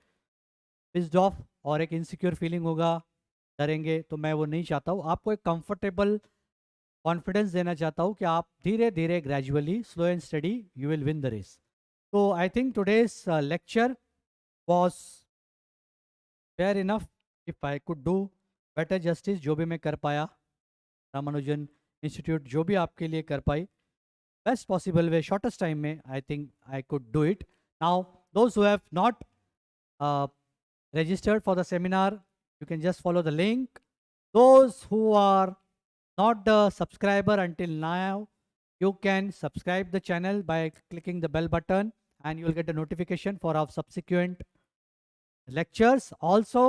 A: pissed off, और एक इनसिक्योर फीलिंग होगा, डरेंगे, तो मैं वो नहीं चाहता हूँ। आपको एक कंफर्टेबल कॉन्फिडेंस देना चाहता हूँ कि आप धीरे धीरे gradually slow and study you will win the race. तो I think today's lecture was fair enough. If I could do better justice, जो भी मैं कर पाया, रामानुजन इंस्टीट्यूट जो भी आपके लिए कर पाई best possible way, shortest time में, I think I could do it. Now those who have not registered for the seminar, you can just follow the link. Those who are not the subscriber until now, you can subscribe the channel by clicking the bell button, and you will get a notification for our subsequent lectures. Also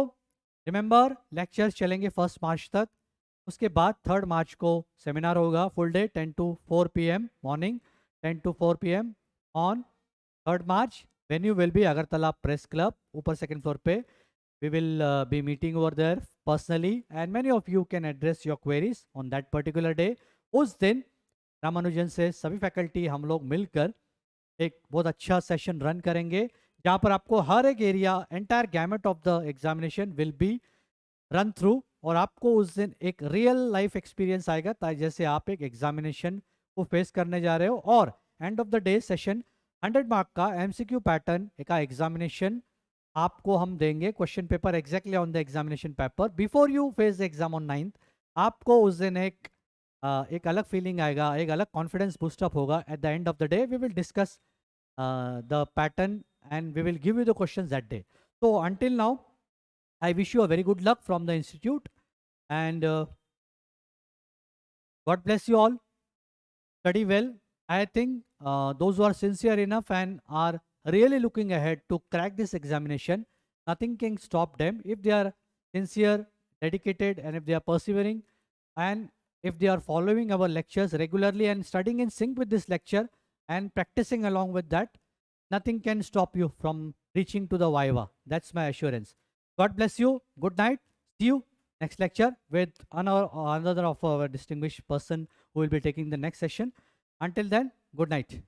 A: remember, lectures चलेंगे 1 मार्च तक, उसके बाद 3 मार्च को seminar होगा, full day 10 to 4 PM morning, 10 to 4 PM on 3rd March. Venue will be Agartala Press Club, ऊपर second floor पे। We will be meeting over there personally, and many of you can address your queries on that particular day. उस दिन रामानुजन से सभी faculty हम लोग मिलकर एक बहुत अच्छा सेशन रन करेंगे, जहाँ पर आपको हर एक area, entire gamete of the examination will be run through, और आपको उस दिन एक रियल लाइफ एक्सपीरियंस आएगा, ताकि जैसे आप एक एग्जामिनेशन को फेस करने जा रहे हो। और and of the day session 100 mark का एमसीक्यू पैटर्न का एग्जामिनेशन आपको हम देंगे, question paper exactly on the examination paper before you face the exam on 9th। आपको उस दिन एक अलग फीलिंग आएगा, एक अलग कॉन्फिडेंस बूस्टअप होगा। At the end of the day we will discuss the pattern and we will give you the questions that day. So until now, I wish you a very good luck from the institute, and God bless you all. Study well. I think those who are sincere enough and are really looking ahead to crack this examination, nothing can stop them if they are sincere, dedicated, and if they are persevering, and if they are following our lectures regularly and studying in sync with this lecture and practicing along with that. Nothing can stop you from reaching to the Viva. That's my assurance. God bless you. Good night. See you next lecture with another of our distinguished person who will be taking the next session. Until then, good night.